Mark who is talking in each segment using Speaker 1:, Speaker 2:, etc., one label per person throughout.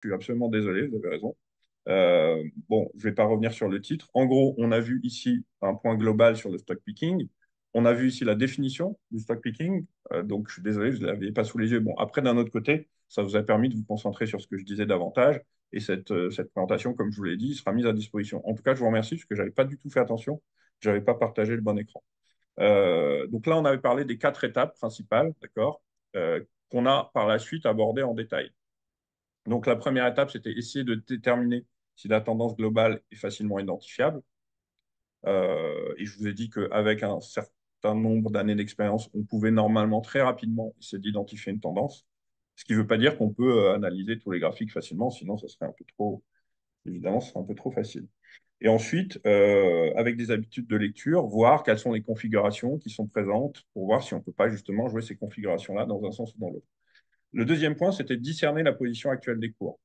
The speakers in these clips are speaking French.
Speaker 1: Je suis absolument désolé, vous avez raison. Bon, je ne vais pas revenir sur le titre. En gros, on a vu ici un point global sur le stock picking. On a vu ici la définition du stock picking. Donc, je suis désolé, je ne l'avais pas sous les yeux. Bon, après, d'un autre côté, ça vous a permis de vous concentrer sur ce que je disais davantage. Et cette présentation, comme je vous l'ai dit, sera mise à disposition. En tout cas, je vous remercie parce que je n'avais pas du tout fait attention. Je n'avais pas partagé le bon écran. Donc là, on avait parlé des quatre étapes principales, d'accord, qu'on a par la suite abordées en détail. Donc, la première étape, c'était essayer de déterminer si la tendance globale est facilement identifiable. Et je vous ai dit qu'avec un certain nombre d'années d'expérience, on pouvait normalement très rapidement essayer d'identifier une tendance. Ce qui ne veut pas dire qu'on peut analyser tous les graphiques facilement, sinon ça serait un peu trop, évidemment, ce serait un peu trop facile. Et ensuite, avec des habitudes de lecture, voir quelles sont les configurations qui sont présentes pour voir si on ne peut pas justement jouer ces configurations-là dans un sens ou dans l'autre. Le deuxième point, c'était de discerner la position actuelle des cours.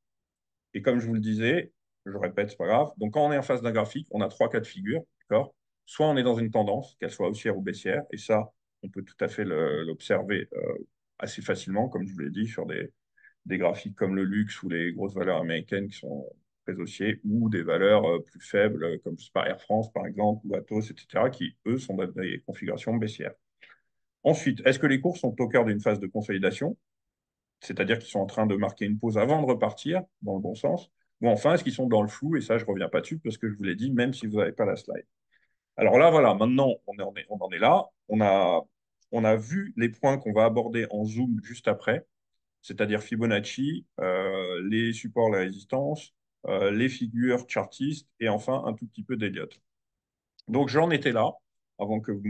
Speaker 1: Et comme je vous le disais, je répète, c'est pas grave. Donc, quand on est en face d'un graphique, on a trois cas de figure, d'accord? Soit on est dans une tendance, qu'elle soit haussière ou baissière, et ça, on peut tout à fait l'observer assez facilement, comme je vous l'ai dit, sur des graphiques comme le luxe ou les grosses valeurs américaines qui sont très haussiers, ou des valeurs plus faibles, comme je sais pas, Air France, par exemple, ou Atos, etc., qui, eux, sont dans des configurations baissières. Ensuite, est-ce que les cours sont au cœur d'une phase de consolidation? C'est-à-dire qu'ils sont en train de marquer une pause avant de repartir dans le bon sens, ou enfin, est-ce qu'ils sont dans le flou? Et ça, je ne reviens pas dessus parce que je vous l'ai dit, même si vous n'avez pas la slide. Alors là, voilà, maintenant, on en est là. On a vu les points qu'on va aborder en zoom juste après, c'est-à-dire Fibonacci, les supports, les résistances, les figures chartistes et enfin un tout petit peu d'Elliott. Donc j'en étais là, avant que vous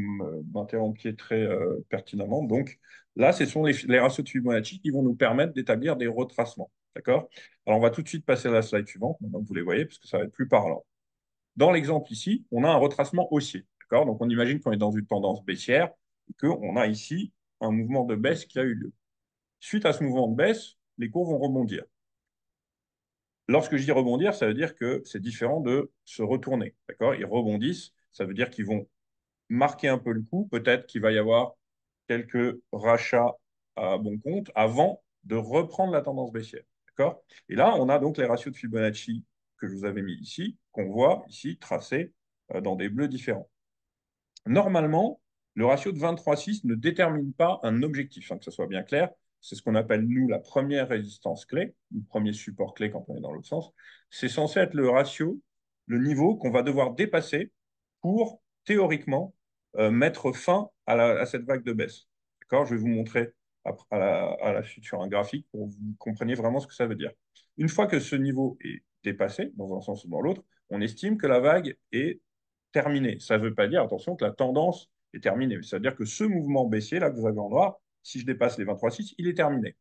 Speaker 1: m'interrompiez très pertinemment. Donc là, ce sont les ratios de Fibonacci qui vont nous permettre d'établir des retracements. D'accord? Alors on va tout de suite passer à la slide suivante, maintenant que vous les voyez, parce que ça va être plus parlant. Dans l'exemple ici, on a un retracement haussier. D'accord? Donc on imagine qu'on est dans une tendance baissière et qu'on a ici un mouvement de baisse qui a eu lieu. Suite à ce mouvement de baisse, les cours vont rebondir. Lorsque je dis rebondir, ça veut dire que c'est différent de se retourner. D'accord? Ils rebondissent, ça veut dire qu'ils vont marquer un peu le coup. Peut-être qu'il va y avoir quelques rachats à bon compte avant de reprendre la tendance baissière. D'accord? Et là, on a donc les ratios de Fibonacci que je vous avais mis ici, qu'on voit ici tracés dans des bleus différents. Normalement, le ratio de 23,6 ne détermine pas un objectif, hein, que ce soit bien clair. C'est ce qu'on appelle, nous, la première résistance clé, le premier support clé quand on est dans l'autre sens. C'est censé être le ratio, le niveau qu'on va devoir dépasser pour, théoriquement, mettre fin à cette vague de baisse. D'accord? Je vais vous montrer à la suite sur un graphique pour que vous compreniez vraiment ce que ça veut dire. Une fois que ce niveau est dépassé, dans un sens ou dans l'autre, on estime que la vague est terminée. Ça ne veut pas dire, attention, que la tendance est terminée. Ça veut dire que ce mouvement baissier, là, que vous avez en noir, si je dépasse les 23,6, il est terminé.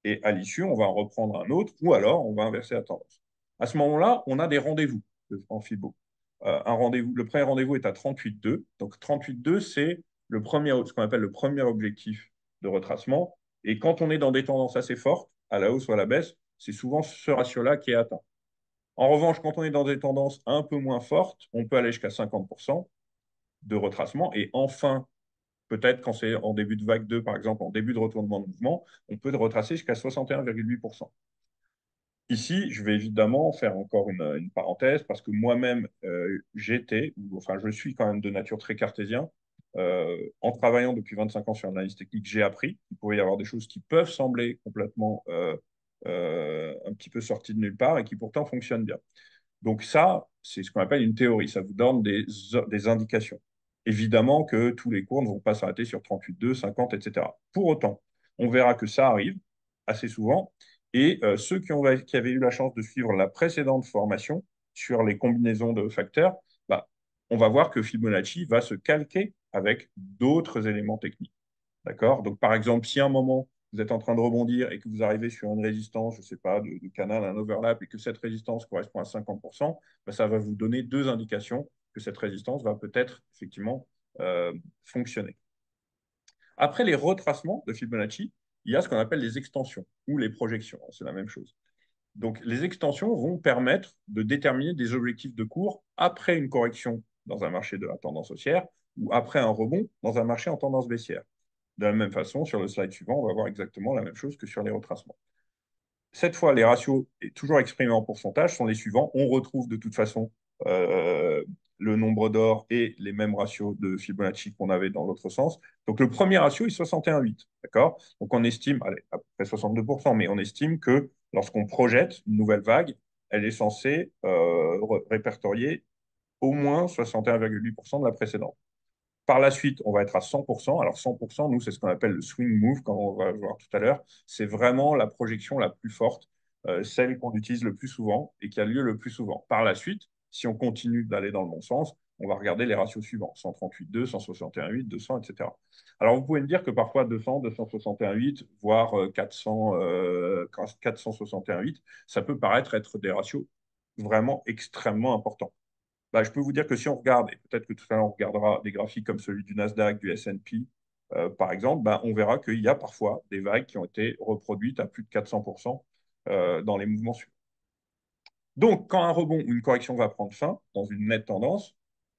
Speaker 1: Et à l'issue, on va en reprendre un autre, ou alors on va inverser la tendance. À ce moment-là, on a des rendez-vous en Fibo. Le premier rendez-vous est à 38,2. Donc 38,2, c'est ce qu'on appelle le premier objectif de retracement. Et quand on est dans des tendances assez fortes, à la hausse ou à la baisse, c'est souvent ce ratio-là qui est atteint. En revanche, quand on est dans des tendances un peu moins fortes, on peut aller jusqu'à 50% de retracement. Et enfin, peut-être quand c'est en début de vague 2, par exemple, en début de retournement de mouvement, on peut retracer jusqu'à 61,8%. Ici, je vais évidemment faire encore une parenthèse parce que moi-même, enfin, je suis quand même de nature très cartésien. En travaillant depuis 25 ans sur l'analyse technique, j'ai appris qu'il pouvait y avoir des choses qui peuvent sembler complètement un petit peu sorties de nulle part et qui pourtant fonctionnent bien. Donc ça, c'est ce qu'on appelle une théorie. Ça vous donne des indications. Évidemment que tous les cours ne vont pas s'arrêter sur 38,2, 50, etc. Pour autant, on verra que ça arrive assez souvent. Et ceux qui avaient eu la chance de suivre la précédente formation sur les combinaisons de facteurs, bah, on va voir que Fibonacci va se calquer avec d'autres éléments techniques. D'accord? Donc, par exemple, si à un moment, vous êtes en train de rebondir et que vous arrivez sur une résistance, je ne sais pas, de canal, un overlap, et que cette résistance correspond à 50%, ben, ça va vous donner deux indications que cette résistance va peut-être effectivement fonctionner. Après les retracements de Fibonacci, il y a ce qu'on appelle les extensions ou les projections. C'est la même chose. Donc, les extensions vont permettre de déterminer des objectifs de cours après une correction dans un marché de la tendance haussière ou après un rebond dans un marché en tendance baissière. De la même façon, sur le slide suivant, on va voir exactement la même chose que sur les retracements. Cette fois, les ratios, toujours exprimés en pourcentage, sont les suivants. On retrouve de toute façon euh, le nombre d'or et les mêmes ratios de Fibonacci qu'on avait dans l'autre sens. Donc le premier ratio est 61,8. D'accord? Donc on estime, allez, à peu près 62%, mais on estime que lorsqu'on projette une nouvelle vague, elle est censée répertorier au moins 61,8% de la précédente. Par la suite, on va être à 100%. Alors 100%, nous, c'est ce qu'on appelle le swing move, comme on va voir tout à l'heure. C'est vraiment la projection la plus forte, celle qu'on utilise le plus souvent et qui a lieu le plus souvent. Par la suite, si on continue d'aller dans le bon sens, on va regarder les ratios suivants, 138,2, 161,8, 200, etc. Alors vous pouvez me dire que parfois 200, 261,8, voire 400, 461,8, ça peut paraître être des ratios vraiment extrêmement importants. Bah, je peux vous dire que si on regarde, et peut-être que tout à l'heure on regardera des graphiques comme celui du Nasdaq, du S&P, par exemple, bah, on verra qu'il y a parfois des vagues qui ont été reproduites à plus de 400% dans les mouvements suivants. Donc, quand un rebond ou une correction va prendre fin dans une nette tendance,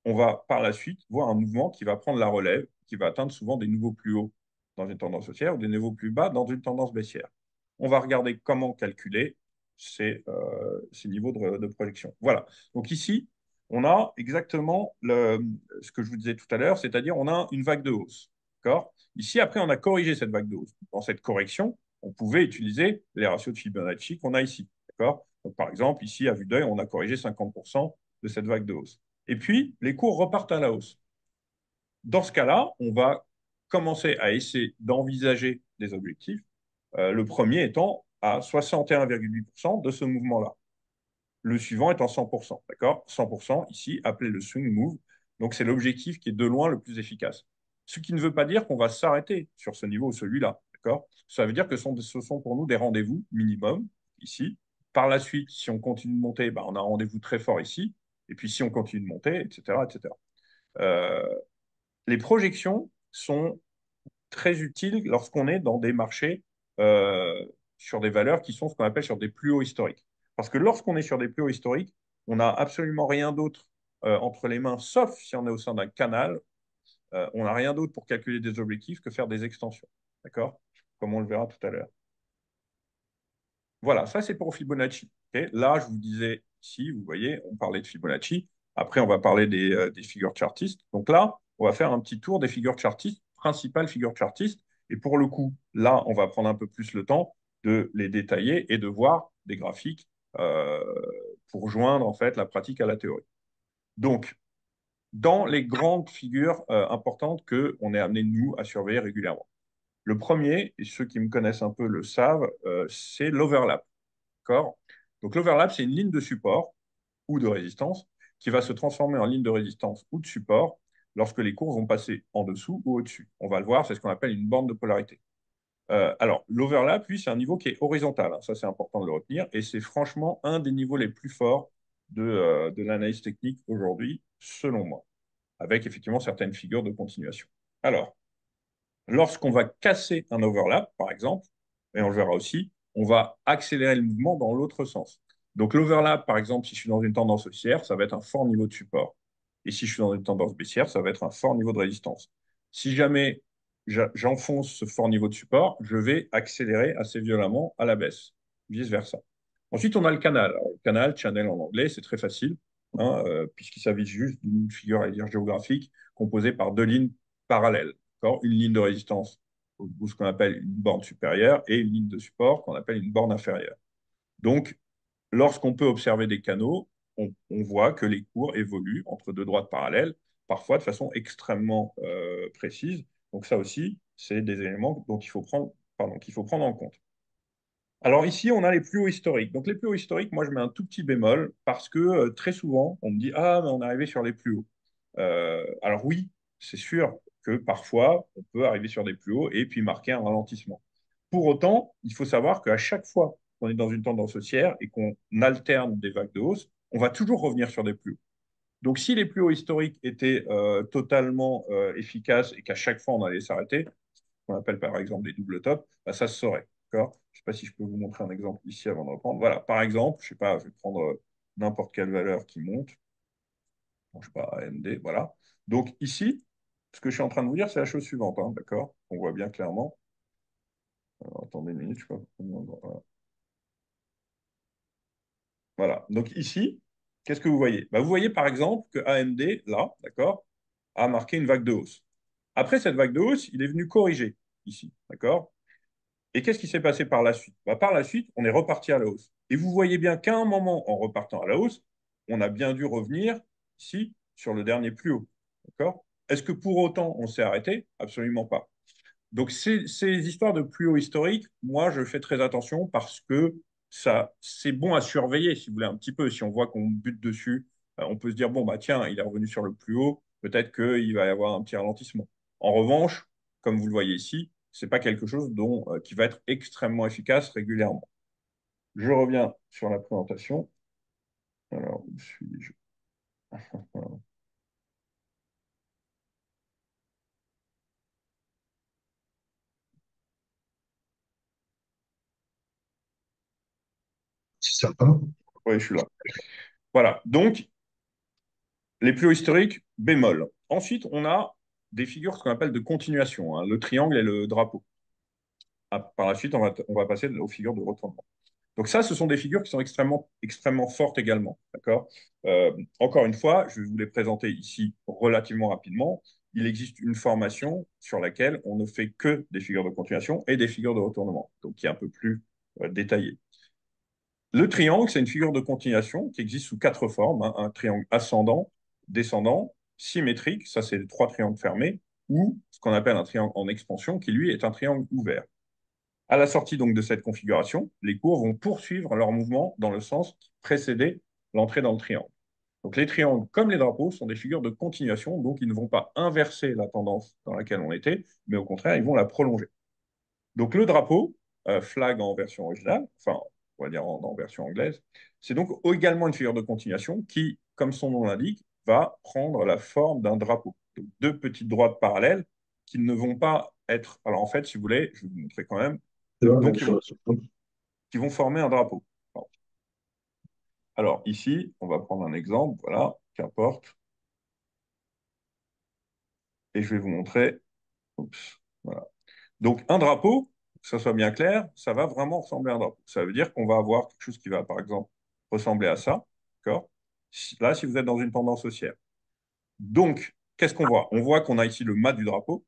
Speaker 1: on va par la suite voir un mouvement qui va prendre la relève, qui va atteindre souvent des niveaux plus hauts dans une tendance haussière ou des niveaux plus bas dans une tendance baissière. On va regarder comment calculer ces niveaux de projection. Voilà. Donc ici, on a exactement ce que je vous disais tout à l'heure, c'est-à-dire on a une vague de hausse. D'accord? Ici, après, on a corrigé cette vague de hausse. Dans cette correction, on pouvait utiliser les ratios de Fibonacci qu'on a ici. D'accord? Donc, par exemple, ici, à vue d'œil, on a corrigé 50% de cette vague de hausse. Et puis, les cours repartent à la hausse. Dans ce cas-là, on va commencer à essayer d'envisager des objectifs. Le premier étant à 61,8% de ce mouvement-là. Le suivant étant 100%. D'accord? 100%, ici, appelé le swing move. Donc, c'est l'objectif qui est de loin le plus efficace. Ce qui ne veut pas dire qu'on va s'arrêter sur ce niveau ou celui-là. D'accord? Ça veut dire que ce sont pour nous des rendez-vous minimum ici. Par la suite, si on continue de monter, ben, on a un rendez-vous très fort ici. Et puis, si on continue de monter, etc., etc. Euh, les projections sont très utiles lorsqu'on est dans des marchés euh, sur des valeurs qui sont ce qu'on appelle sur des plus hauts historiques. Parce que lorsqu'on est sur des plus hauts historiques, on n'a absolument rien d'autre entre les mains, sauf si on est au sein d'un canal. On n'a rien d'autre pour calculer des objectifs que faire des extensions. D'accord? Comme on le verra tout à l'heure. Voilà, ça c'est pour Fibonacci. Okay. Là, je vous disais ici, vous voyez, on parlait de Fibonacci. Après, on va parler des figures chartistes. Donc là, on va faire un petit tour des figures chartistes, principales figures chartistes. Et pour le coup, là, on va prendre un peu plus le temps de les détailler et de voir des graphiques euh, pour joindre en fait la pratique à la théorie. Donc, dans les grandes figures importantes que on est amené nous à surveiller régulièrement. Le premier, et ceux qui me connaissent un peu le savent, c'est l'overlap. D'accord? Donc l'overlap, c'est une ligne de support ou de résistance qui va se transformer en ligne de résistance ou de support lorsque les cours vont passer en dessous ou au-dessus. On va le voir, c'est ce qu'on appelle une borne de polarité. Alors, l'overlap, lui, c'est un niveau qui est horizontal, hein. Ça, c'est important de le retenir. Et c'est franchement un des niveaux les plus forts de l'analyse technique aujourd'hui, selon moi, avec effectivement certaines figures de continuation. Alors, lorsqu'on va casser un overlap, par exemple, et on le verra aussi, on va accélérer le mouvement dans l'autre sens. Donc l'overlap, par exemple, si je suis dans une tendance haussière, ça va être un fort niveau de support. Et si je suis dans une tendance baissière, ça va être un fort niveau de résistance. Si jamais j'enfonce ce fort niveau de support, je vais accélérer assez violemment à la baisse, vice-versa. Ensuite, on a le canal. Alors, le canal, channel en anglais, c'est très facile, hein, puisqu'il s'agit juste d'une figure à dire, géographique composée par deux lignes parallèles. Une ligne de résistance, ou ce qu'on appelle une borne supérieure, et une ligne de support qu'on appelle une borne inférieure. Donc, lorsqu'on peut observer des canaux, on voit que les cours évoluent entre deux droites parallèles, parfois de façon extrêmement précise. Donc ça aussi, c'est des éléments dont il faut prendre, pardon, qu'il faut prendre en compte. Alors ici, on a les plus hauts historiques. Donc les plus hauts historiques, moi je mets un tout petit bémol parce que très souvent, on me dit, ah, mais on est arrivé sur les plus hauts. Alors oui, c'est sûr que parfois, on peut arriver sur des plus hauts et puis marquer un ralentissement. Pour autant, il faut savoir qu'à chaque fois qu'on est dans une tendance haussière et qu'on alterne des vagues de hausse, on va toujours revenir sur des plus hauts. Donc si les plus hauts historiques étaient totalement efficaces et qu'à chaque fois on allait s'arrêter, qu'on appelle par exemple des doubles tops, bah, ça se saurait. D'accord? Je ne sais pas si je peux vous montrer un exemple ici avant de reprendre. Voilà, par exemple, je ne sais pas, je vais prendre n'importe quelle valeur qui monte. Bon, je ne sais pas, AMD, voilà. Donc ici, ce que je suis en train de vous dire, c'est la chose suivante, hein, d'accord? On voit bien clairement. Alors, attendez une minute, je ne sais pas. Voilà. Voilà. Donc ici, qu'est-ce que vous voyez? Bah, vous voyez par exemple que AMD, là, d'accord, a marqué une vague de hausse. Après cette vague de hausse, il est venu corriger ici, d'accord? Et qu'est-ce qui s'est passé par la suite? Bah, par la suite, on est reparti à la hausse. Et vous voyez bien qu'à un moment, en repartant à la hausse, on a bien dû revenir ici sur le dernier plus haut. D'accord? Est-ce que pour autant on s'est arrêté? Absolument pas. Donc ces histoires de plus haut historique, moi je fais très attention parce que ça c'est bon à surveiller si vous voulez un petit peu. Si on voit qu'on bute dessus, on peut se dire bon bah tiens, il est revenu sur le plus haut, peut-être qu'il va y avoir un petit ralentissement. En revanche, comme vous le voyez ici, c'est pas quelque chose qui va être extrêmement efficace régulièrement. Je reviens sur la présentation. Alors, où suis-je?
Speaker 2: C'est sympa.
Speaker 1: Oui, je suis là. Voilà. Donc, les plus hauts historiques, bémol. Ensuite, on a des figures ce qu'on appelle de continuation, hein, le triangle et le drapeau. Ah, par la suite, on va passer aux figures de retournement. Donc ça, ce sont des figures qui sont extrêmement, extrêmement fortes également. D'accord. Encore une fois, je vais vous les présenter ici relativement rapidement. Il existe une formation sur laquelle on ne fait que des figures de continuation et des figures de retournement, donc qui est un peu plus détaillée. Le triangle, c'est une figure de continuation qui existe sous quatre formes, hein. Un triangle ascendant, descendant, symétrique, ça c'est les trois triangles fermés, ou ce qu'on appelle un triangle en expansion, qui lui est un triangle ouvert. À la sortie donc de cette configuration, les cours vont poursuivre leur mouvement dans le sens qui précédait l'entrée dans le triangle. Donc les triangles, comme les drapeaux, sont des figures de continuation, donc ils ne vont pas inverser la tendance dans laquelle on était, mais au contraire, ils vont la prolonger. Donc le drapeau, flag en version originale, enfin, on va dire en version anglaise, c'est donc également une figure de continuation qui, comme son nom l'indique, va prendre la forme d'un drapeau. Donc, deux petites droites parallèles qui ne vont pas être. Alors en fait, si vous voulez, je vais vous montrer quand même.
Speaker 2: C'est vrai,
Speaker 1: Donc,
Speaker 2: même sur-
Speaker 1: qui vont former un drapeau. Alors ici, on va prendre un exemple, voilà, qu'importe, et je vais vous montrer. Oups, voilà. Donc un drapeau, que ça soit bien clair, ça va vraiment ressembler à un drapeau. Ça veut dire qu'on va avoir quelque chose qui va, par exemple, ressembler à ça. D'accord? Là, si vous êtes dans une tendance haussière. Donc, qu'est-ce qu'on voit? On voit qu'on a ici le mât du drapeau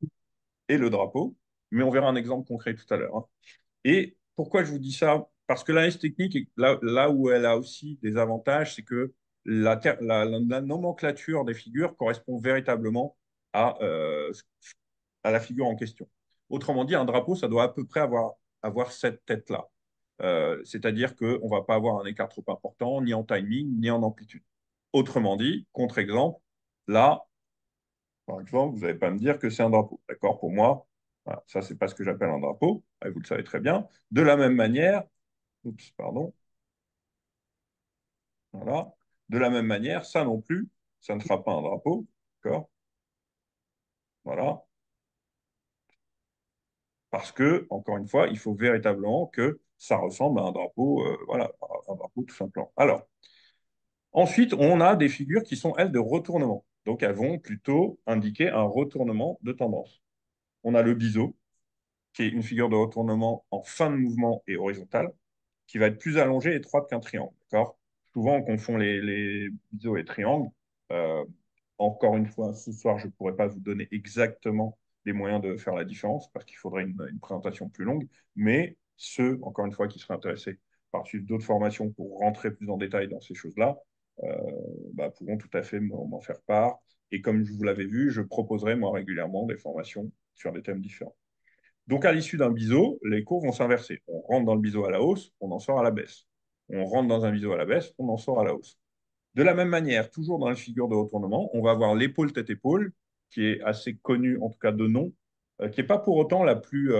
Speaker 1: et le drapeau, mais on verra un exemple concret tout à l'heure, hein. Et pourquoi je vous dis ça? Parce que l'analyse technique, là où elle a aussi des avantages, c'est que la nomenclature des figures correspond véritablement à, à la figure en question. Autrement dit, un drapeau, ça doit à peu près avoir cette tête-là. C'est-à-dire qu'on ne va pas avoir un écart trop important, ni en timing, ni en amplitude. Autrement dit, contre-exemple, là, par exemple, vous n'allez pas me dire que c'est un drapeau. D'accord? Pour moi, voilà, ça, c'est pas ce que j'appelle un drapeau. Et vous le savez très bien. De la même manière, oups, pardon, voilà. De la même manière, ça non plus, ça ne sera pas un drapeau. D'accord? Voilà. Parce que, encore une fois, il faut véritablement que ça ressemble à un drapeau, voilà, un drapeau tout simplement. Alors, ensuite, on a des figures qui sont, elles, de retournement. Donc, elles vont plutôt indiquer un retournement de tendance. On a le biseau, qui est une figure de retournement en fin de mouvement et horizontale, qui va être plus allongée et étroite qu'un triangle. D'accord. Souvent, on confond les biseaux et triangles. Euh, Encore une fois, ce soir, je ne pourrais pas vous donner exactement les moyens de faire la différence parce qu'il faudrait une présentation plus longue. Mais ceux, encore une fois, qui seraient intéressés par suivre d'autres formations pour rentrer plus en détail dans ces choses-là, euh, bah, pourront tout à fait m'en faire part. Et comme je vous l'avais vu, je proposerai moi régulièrement des formations sur des thèmes différents. Donc, à l'issue d'un biseau, les cours vont s'inverser. On rentre dans le biseau à la hausse, on en sort à la baisse. On rentre dans un biseau à la baisse, on en sort à la hausse. De la même manière, toujours dans la figure de retournement, on va avoir l'épaule tête-épaule, qui est assez connue, en tout cas de nom, qui n'est pas pour autant la plus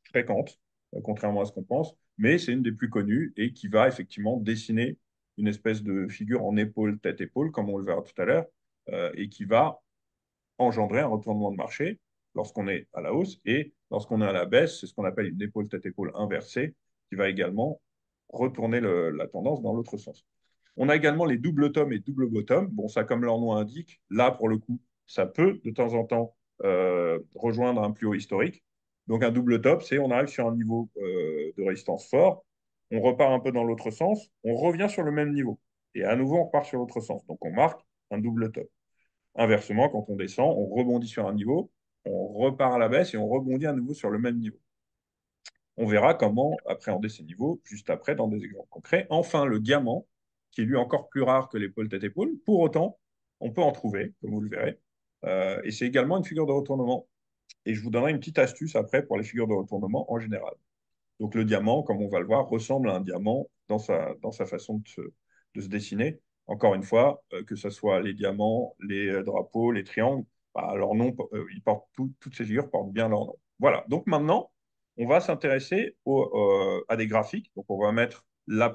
Speaker 1: fréquente, contrairement à ce qu'on pense, mais c'est une des plus connues et qui va effectivement dessiner une espèce de figure en épaule, tête-épaule, comme on le verra tout à l'heure, et qui va engendrer un retournement de marché lorsqu'on est à la hausse et lorsqu'on est à la baisse, c'est ce qu'on appelle une épaule tête-épaule inversée qui va également retourner la tendance dans l'autre sens. On a également les double top et double bottom. Bon, ça, comme leur nom indique, là, pour le coup, ça peut de temps en temps rejoindre un plus haut historique. Donc, un double top, c'est on arrive sur un niveau de résistance fort, on repart un peu dans l'autre sens, on revient sur le même niveau. Et à nouveau, on repart sur l'autre sens. Donc, on marque un double top. Inversement, quand on descend, on rebondit sur un niveau, on repart à la baisse et on rebondit à nouveau sur le même niveau. On verra comment appréhender ces niveaux juste après dans des exemples concrets. Enfin, le diamant, qui est lui encore plus rare que l'épaule tête-épaule. Pour autant, on peut en trouver, comme vous le verrez. Et c'est également une figure de retournement. Et je vous donnerai une petite astuce après pour les figures de retournement en général. Donc le diamant, comme on va le voir, ressemble à un diamant dans sa façon de se dessiner. Encore une fois, que ce soit les diamants, les drapeaux, les triangles, bah, leur nom, toutes ces figures portent bien leur nom. Voilà, donc maintenant, on va s'intéresser à des graphiques. Donc on va mettre la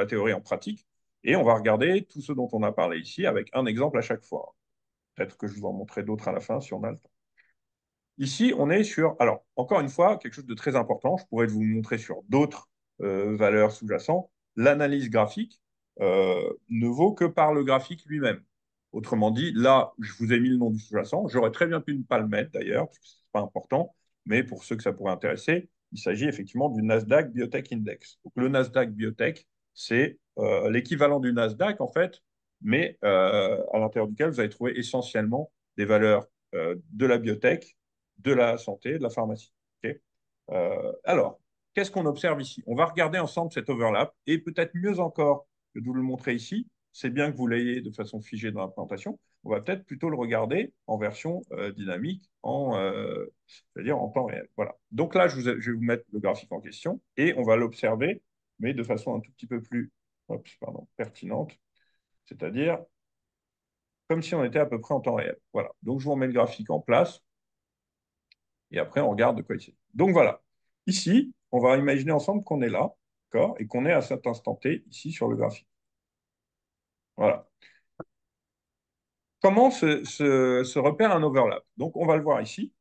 Speaker 1: théorie en pratique, et on va regarder tout ce dont on a parlé ici avec un exemple à chaque fois. Peut-être que je vous en montrerai d'autres à la fin si on a le temps. Ici, on est sur, alors, encore une fois, quelque chose de très important. Je pourrais vous montrer sur d'autres valeurs sous-jacentes. L'analyse graphique ne vaut que par le graphique lui-même. Autrement dit, là, je vous ai mis le nom du sous-jacent. J'aurais très bien pu ne pas le mettre d'ailleurs, parce que ce n'est pas important. Mais pour ceux que ça pourrait intéresser, il s'agit effectivement du Nasdaq Biotech Index. Donc, le Nasdaq Biotech, c'est l'équivalent du Nasdaq, en fait, mais à l'intérieur duquel vous allez trouver essentiellement des valeurs de la biotech, de la santé, de la pharmacie. Okay. Alors, qu'est-ce qu'on observe ici? On va regarder ensemble cet overlap et peut-être mieux encore que de vous le montrer ici, c'est bien que vous l'ayez de façon figée dans la présentation, on va peut-être plutôt le regarder en version dynamique, c'est-à-dire en temps réel. Voilà. Donc là, je vais vous mettre le graphique en question et on va l'observer, mais de façon un tout petit peu plus pertinente, c'est-à-dire comme si on était à peu près en temps réel. Voilà. Donc je vous remets le graphique en place. Et après, on regarde de quoi il s'agit. Donc voilà. Ici, on va imaginer ensemble qu'on est là, d'accord, et qu'on est à cet instant T, ici, sur le graphique. Voilà. Comment se repère un overlap? Donc, on va le voir ici.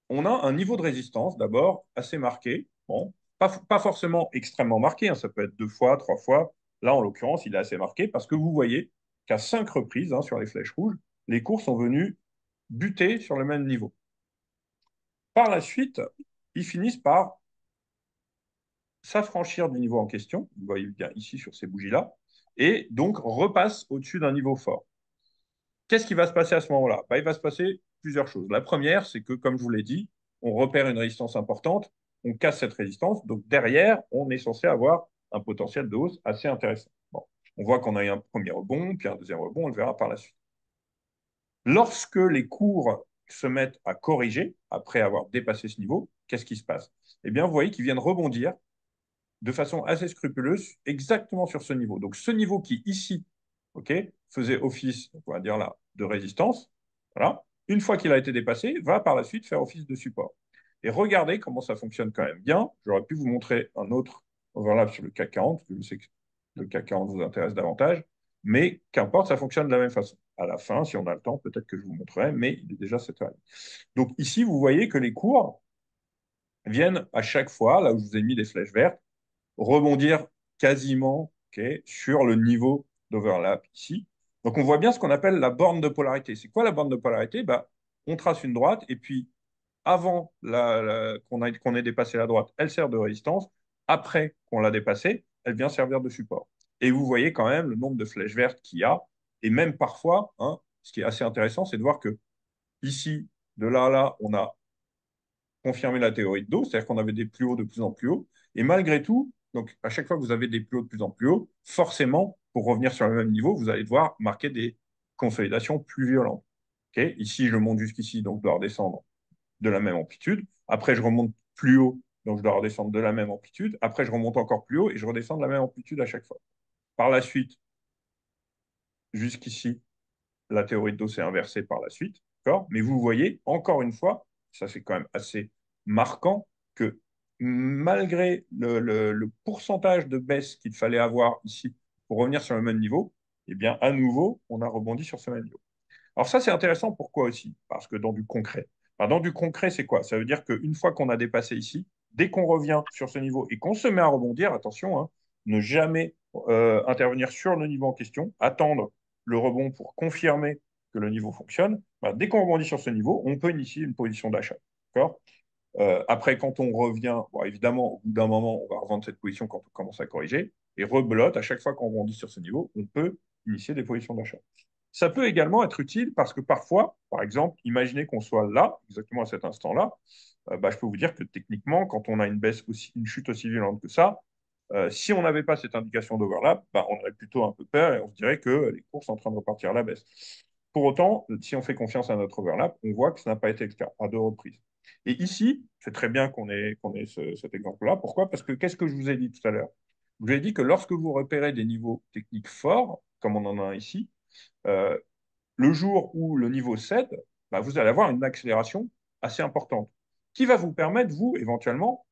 Speaker 1: On a un niveau de résistance, d'abord, assez marqué. Bon, pas forcément extrêmement marqué, hein, ça peut être 2 fois, 3 fois. Là, en l'occurrence, il est assez marqué parce que vous voyez qu'à 5 reprises, hein, sur les flèches rouges, les cours sont venus buter sur le même niveau. Par la suite, ils finissent par s'affranchir du niveau en question, vous voyez bien ici sur ces bougies-là, et donc repasse au-dessus d'un niveau fort. Qu'est-ce qui va se passer à ce moment-là? Il va se passer plusieurs choses. La première, c'est que, comme je vous l'ai dit, on repère une résistance importante, on casse cette résistance, donc derrière, on est censé avoir un potentiel de hausse assez intéressant. Bon. On voit qu'on a eu un premier rebond, puis un deuxième rebond, on le verra par la suite. Lorsque les cours se mettent à corriger, après avoir dépassé ce niveau, qu'est-ce qui se passe? Eh bien, vous voyez qu'ils viennent rebondir de façon assez scrupuleuse exactement sur ce niveau. Donc ce niveau qui ici, ok, faisait office, on va dire là, de résistance, voilà, une fois qu'il a été dépassé, va par la suite faire office de support. Et regardez comment ça fonctionne quand même bien. J'aurais pu vous montrer un autre overlap sur le CAC 40, parce que je sais que le CAC 40 vous intéresse davantage, mais qu'importe, ça fonctionne de la même façon. À la fin, si on a le temps, peut-être que je vous montrerai, mais il est déjà 7h30. Donc ici, vous voyez que les cours viennent à chaque fois, là où je vous ai mis des flèches vertes, rebondir quasiment okay, sur le niveau d'overlap ici. Donc on voit bien ce qu'on appelle la borne de polarité. C'est quoi la borne de polarité? Bah, on trace une droite et puis avant qu'on ait dépassé la droite, elle sert de résistance. Après qu'on l'a dépassée, elle vient servir de support. Et vous voyez quand même le nombre de flèches vertes qu'il y a. Et même parfois, hein, ce qui est assez intéressant, c'est de voir que ici, de là à là, on a confirmer la théorie de dos, c'est-à-dire qu'on avait des plus hauts de plus en plus hauts. Et malgré tout, donc à chaque fois que vous avez des plus hauts de plus en plus hauts, forcément, pour revenir sur le même niveau, vous allez devoir marquer des consolidations plus violentes. Okay. Ici, je monte jusqu'ici, donc je dois redescendre de la même amplitude. Après, je remonte plus haut, donc je dois redescendre de la même amplitude. Après, je remonte encore plus haut et je redescends de la même amplitude à chaque fois. Par la suite, jusqu'ici, la théorie de dos s'est inversée par la suite. Mais vous voyez, encore une fois, ça c'est quand même assez marquant, que malgré le pourcentage de baisse qu'il fallait avoir ici pour revenir sur le même niveau, eh bien, à nouveau, on a rebondi sur ce même niveau. Alors ça, c'est intéressant. Pourquoi aussi? Parce que dans du concret. Alors, dans du concret, c'est quoi? Ça veut dire qu'une fois qu'on a dépassé ici, dès qu'on revient sur ce niveau et qu'on se met à rebondir, attention, hein, ne jamais intervenir sur le niveau en question, attendre le rebond pour confirmer que le niveau fonctionne. Bah, dès qu'on rebondit sur ce niveau, on peut initier une position d'achat. D'accord? Après, quand on revient, bon, évidemment, au bout d'un moment, on va revendre cette position quand on commence à corriger. Et rebelote, à chaque fois qu'on rebondit sur ce niveau, on peut initier des positions d'achat. Ça peut également être utile parce que parfois, par exemple, imaginez qu'on soit là, exactement à cet instant-là, bah, je peux vous dire que techniquement, quand on a une baisse aussi, une chute aussi violente que ça, si on n'avait pas cette indication d'overlap, bah, on aurait plutôt un peu peur et on se dirait que les cours sont en train de repartir à la baisse. Pour autant, si on fait confiance à notre overlap, on voit que ça n'a pas été le cas à deux reprises. Et ici, c'est très bien qu'on ait cet exemple-là. Pourquoi? Parce que qu'est-ce que je vous ai dit tout à l'heure? Je vous ai dit que lorsque vous repérez des niveaux techniques forts, comme on en a un ici, euh, le jour où le niveau cède, bah, vous allez avoir une accélération assez importante qui va vous permettre, vous, éventuellement,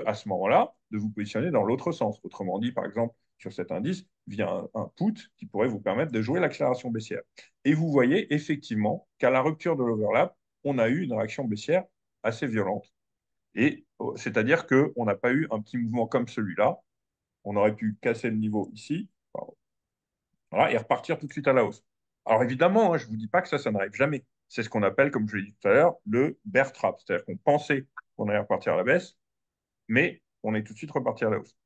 Speaker 1: à ce moment-là, de vous positionner dans l'autre sens. Autrement dit, par exemple, sur cet indice, via un put qui pourrait vous permettre de jouer l'accélération baissière. Et vous voyez effectivement qu'à la rupture de l'overlap, on a eu une réaction baissière assez violente. Et c'est-à-dire qu'on n'a pas eu un petit mouvement comme celui-là. On aurait pu casser le niveau ici, voilà, et repartir tout de suite à la hausse. Alors évidemment, hein, je ne vous dis pas que ça n'arrive jamais. C'est ce qu'on appelle, comme je l'ai dit tout à l'heure, le bear trap. C'est-à-dire qu'on pensait qu'on allait repartir à la baisse, mais on est tout de suite reparti à la hausse.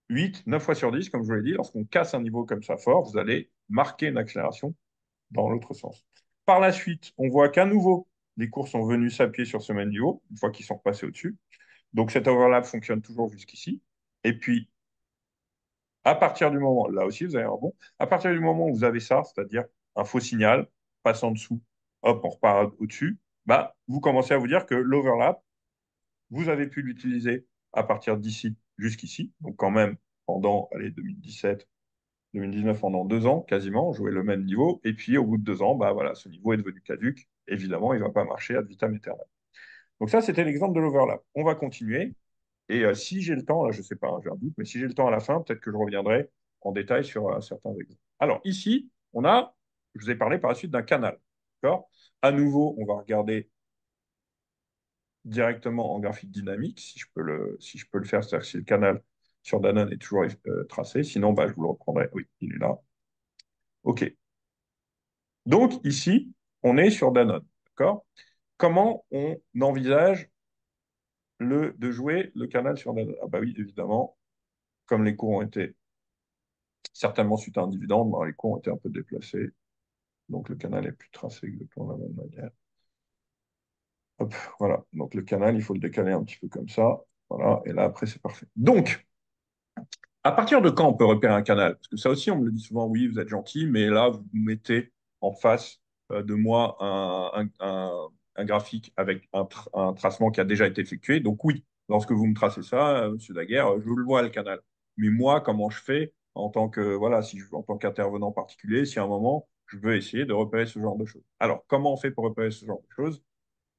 Speaker 1: 8, 9 fois sur 10, comme je vous l'ai dit, lorsqu'on casse un niveau comme ça fort, vous allez marquer une accélération dans l'autre sens. Par la suite, on voit qu'à nouveau, les cours sont venus s'appuyer sur ce même niveau, une fois qu'ils sont repassés au-dessus. Donc cet overlap fonctionne toujours jusqu'ici. Et puis, à partir du moment, là aussi, vous avez un rebond, à partir du moment où vous avez ça, c'est-à-dire un faux signal, passe en dessous, hop, on repart au-dessus, bah, vous commencez à vous dire que l'overlap, vous avez pu l'utiliser à partir d'ici jusqu'ici, donc quand même pendant, allez, 2017, 2019, pendant 2 ans, quasiment, jouer le même niveau, et puis au bout de 2 ans, bah voilà, ce niveau est devenu caduque, évidemment, il ne va pas marcher ad vitam aeternam. Donc ça, c'était l'exemple de l'overlap. On va continuer. Et si j'ai le temps, là, je ne sais pas, hein, j'ai un doute, mais si j'ai le temps à la fin, peut-être que je reviendrai en détail sur certains exemples. Alors, ici, je vous ai parlé par la suite d'un canal. D'accord? À nouveau, on va regarder directement en graphique dynamique, si je peux le faire, c'est-à-dire si le canal sur Danone est toujours tracé. Sinon, bah, je vous le reprendrai. Oui, il est là. OK. Donc, ici, on est sur Danone. D'accord? Comment on envisage de jouer le canal sur Danone? Ah bah oui, évidemment, comme les cours ont été certainement suite à un dividende, bon, les cours ont été un peu déplacés, donc le canal est plus tracé exactement de la même manière. Hop, voilà, donc le canal, il faut le décaler un petit peu comme ça, voilà, et là après c'est parfait. Donc, à partir de quand on peut repérer un canal? Parce que ça aussi, on me le dit souvent, oui, vous êtes gentil, mais là, vous mettez en face de moi un graphique avec un tracement qui a déjà été effectué. Donc oui, lorsque vous me tracez ça, Monsieur Daguerre, je le vois le canal. Mais moi, comment je fais en tant que voilà, en tant qu'intervenant particulier, si à un moment je veux essayer de repérer ce genre de choses. Alors, comment on fait pour repérer ce genre de choses?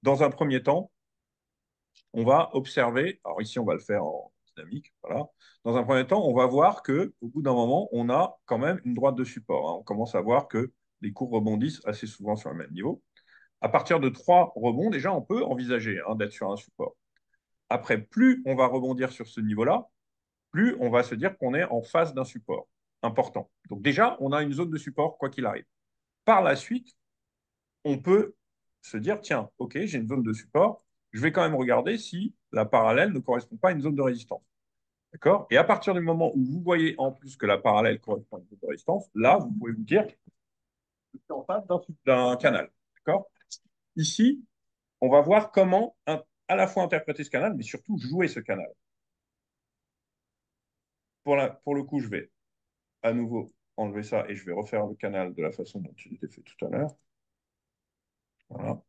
Speaker 1: Dans un premier temps, on va observer, alors ici on va le faire en dynamique, voilà. Dans un premier temps, on va voir que au bout d'un moment, on a quand même une droite de support, hein. On commence à voir que les cours rebondissent assez souvent sur le même niveau. À partir de 3 rebonds, déjà, on peut envisager d'être sur un support. Après, plus on va rebondir sur ce niveau-là, plus on va se dire qu'on est en face d'un support important. Donc déjà, on a une zone de support quoi qu'il arrive. Par la suite, on peut se dire, tiens, OK, j'ai une zone de support, je vais quand même regarder si la parallèle ne correspond pas à une zone de résistance. D'accord? Et à partir du moment où vous voyez en plus que la parallèle correspond à une zone de résistance, là, vous pouvez vous dire, je suis en face d'un canal. D'accord? Ici, on va voir comment à la fois interpréter ce canal, mais surtout jouer ce canal. Pour le coup, je vais à nouveau enlever ça et je vais refaire le canal de la façon dont il était fait tout à l'heure. Voilà.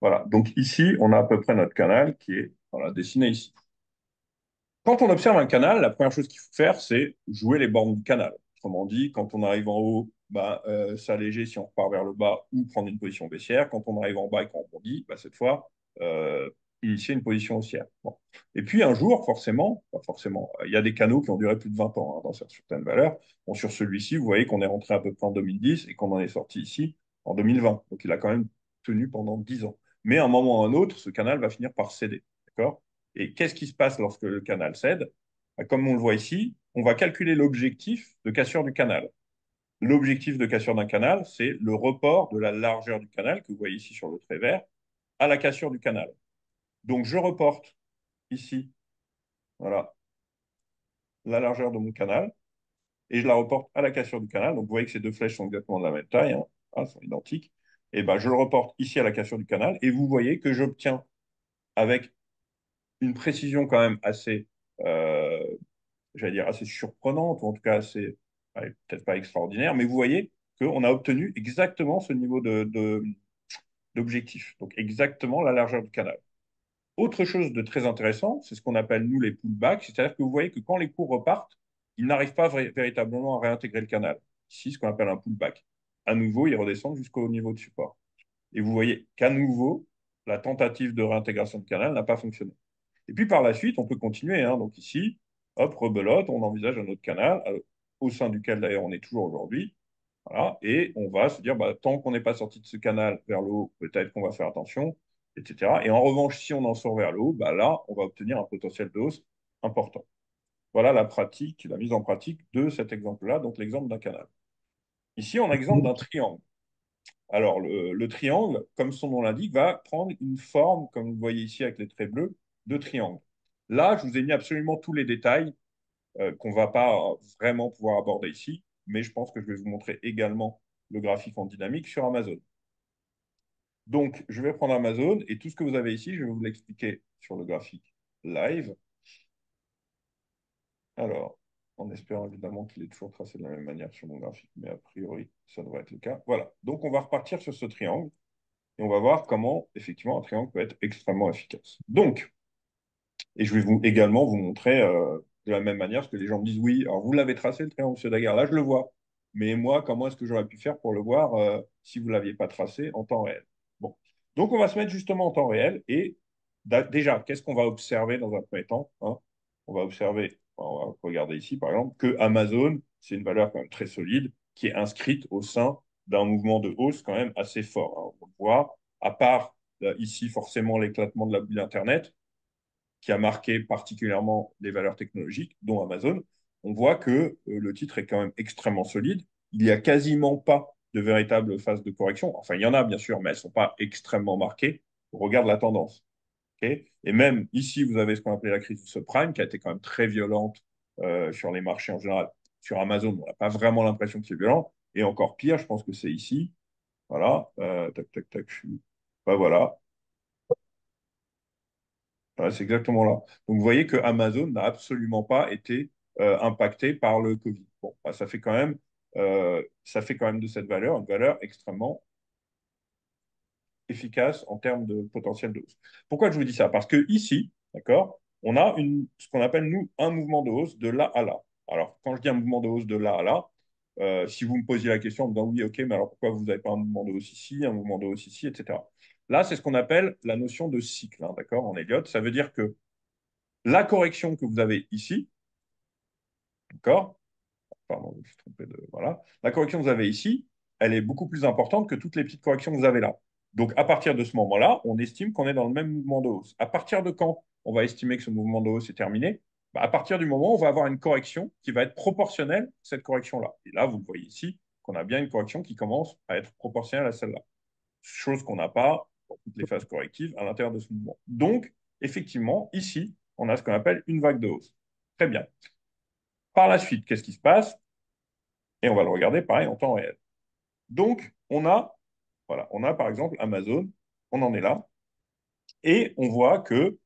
Speaker 1: Voilà. Donc ici, on a à peu près notre canal qui est voilà, dessiné ici. Quand on observe un canal, la première chose qu'il faut faire, c'est jouer les bornes du canal. Autrement dit, quand on arrive en haut, bah, s'alléger si on repart vers le bas ou prendre une position baissière. Quand on arrive en bas et qu'on rebondit, bah, cette fois, initier une position haussière. Bon. Et puis un jour, forcément, pas forcément, il y a des canaux qui ont duré plus de 20 ans dans certaines valeurs. Bon, sur celui-ci, vous voyez qu'on est rentré à peu près en 2010 et qu'on en est sorti ici en 2020. Donc il a quand même tenu pendant 10 ans. Mais à un moment ou à un autre, ce canal va finir par céder. D'accord? Et qu'est-ce qui se passe lorsque le canal cède? Comme on le voit ici, on va calculer l'objectif de cassure du canal. L'objectif de cassure d'un canal, c'est le report de la largeur du canal, que vous voyez ici sur le trait vert, à la cassure du canal. Donc, je reporte ici, voilà, la largeur de mon canal, et je la reporte à la cassure du canal. Donc, vous voyez que ces deux flèches sont exactement de la même taille, hein, elles sont identiques. Et ben, je le reporte ici à la cassure du canal, et vous voyez que j'obtiens, avec une précision quand même assez, euh, j'allais dire, assez surprenante, ou en tout cas assez, ouais, peut-être pas extraordinaire, mais vous voyez qu'on a obtenu exactement ce niveau d'objectif. Donc, exactement la largeur du canal. Autre chose de très intéressant, c'est ce qu'on appelle, nous, les pullbacks. C'est-à-dire que vous voyez que quand les cours repartent, ils n'arrivent pas véritablement à réintégrer le canal. Ici, ce qu'on appelle un pullback. À nouveau, ils redescendent jusqu'au niveau de support. Et vous voyez qu'à nouveau, la tentative de réintégration de canal n'a pas fonctionné. Et puis par la suite, on peut continuer, hein. Donc ici, hop, rebelote, on envisage un autre canal, au sein duquel d'ailleurs on est toujours aujourd'hui. Voilà. Et on va se dire, bah, tant qu'on n'est pas sorti de ce canal vers le haut, peut-être qu'on va faire attention, etc. Et en revanche, si on en sort vers le haut, bah, là, on va obtenir un potentiel de hausse important. Voilà la pratique, la mise en pratique de cet exemple-là, donc l'exemple d'un canal. Ici, on a l'exemple d'un triangle. Alors, le triangle, comme son nom l'indique, va prendre une forme, comme vous voyez ici avec les traits bleus, de triangle. Là, je vous ai mis absolument tous les détails qu'on ne va pas vraiment pouvoir aborder ici, mais je pense que je vais vous montrer également le graphique en dynamique sur Amazon. Donc, je vais prendre Amazon et tout ce que vous avez ici, je vais vous l'expliquer sur le graphique live. Alors, en espérant évidemment qu'il est toujours tracé de la même manière sur mon graphique, mais a priori, ça devrait être le cas. Voilà. Donc, on va repartir sur ce triangle et on va voir comment, effectivement, un triangle peut être extrêmement efficace. Donc, et je vais également vous montrer de la même manière, parce que les gens me disent, oui, alors vous l'avez tracé le triangle monsieur Daguerre, là je le vois. Mais moi, comment est-ce que j'aurais pu faire pour le voir si vous ne l'aviez pas tracé en temps réel? Bon. Donc on va se mettre justement en temps réel. Et déjà, qu'est-ce qu'on va observer dans un premier temps, hein? On va observer, on va regarder ici par exemple, que Amazon, c'est une valeur quand même très solide, qui est inscrite au sein d'un mouvement de hausse quand même assez fort, hein. On le voit, à part ici forcément l'éclatement de la bulle Internet, qui a marqué particulièrement les valeurs technologiques, dont Amazon, on voit que le titre est quand même extrêmement solide. Il n'y a quasiment pas de véritable phase de correction. Enfin, il y en a bien sûr, mais elles ne sont pas extrêmement marquées. On regarde la tendance. Okay. Et même ici, vous avez ce qu'on appelait la crise du subprime, qui a été quand même très violente sur les marchés en général. Sur Amazon, on n'a pas vraiment l'impression que c'est violent. Et encore pire, je pense que c'est ici. Voilà. Tac, tac, tac. Ben, voilà. Ouais, c'est exactement là. Donc, vous voyez que Amazon n'a absolument pas été impacté par le Covid. Bon, bah, ça fait quand même de cette valeur une valeur extrêmement efficace en termes de potentiel de hausse. Pourquoi je vous dis ça? Parce que ici, d'accord, on a ce qu'on appelle, nous, un mouvement de hausse de là à là. Alors, quand je dis un mouvement de hausse de là à là, si vous me posiez la question en me disant oui, ok, mais alors pourquoi vous n'avez pas un mouvement de hausse ici, un mouvement de hausse ici, etc. Là, c'est ce qu'on appelle la notion de cycle, hein, d'accord, en Elliott. Ça veut dire que la correction que vous avez ici, d'accord? Pardon, je me suis trompé de. Voilà. La correction que vous avez ici, elle est beaucoup plus importante que toutes les petites corrections que vous avez là. Donc, à partir de ce moment-là, on estime qu'on est dans le même mouvement de hausse. À partir de quand on va estimer que ce mouvement de hausse est terminé? Bah, à partir du moment où on va avoir une correction qui va être proportionnelle à cette correction-là. Et là, vous le voyez ici, qu'on a bien une correction qui commence à être proportionnelle à celle-là. Chose qu'on n'a pas dans toutes les phases correctives à l'intérieur de ce mouvement. Donc, effectivement, ici, on a ce qu'on appelle une vague de hausse. Très bien. Par la suite, qu'est-ce qui se passe? Et on va le regarder pareil en temps réel. Donc, voilà, on a par exemple Amazon, on en est là, et on voit que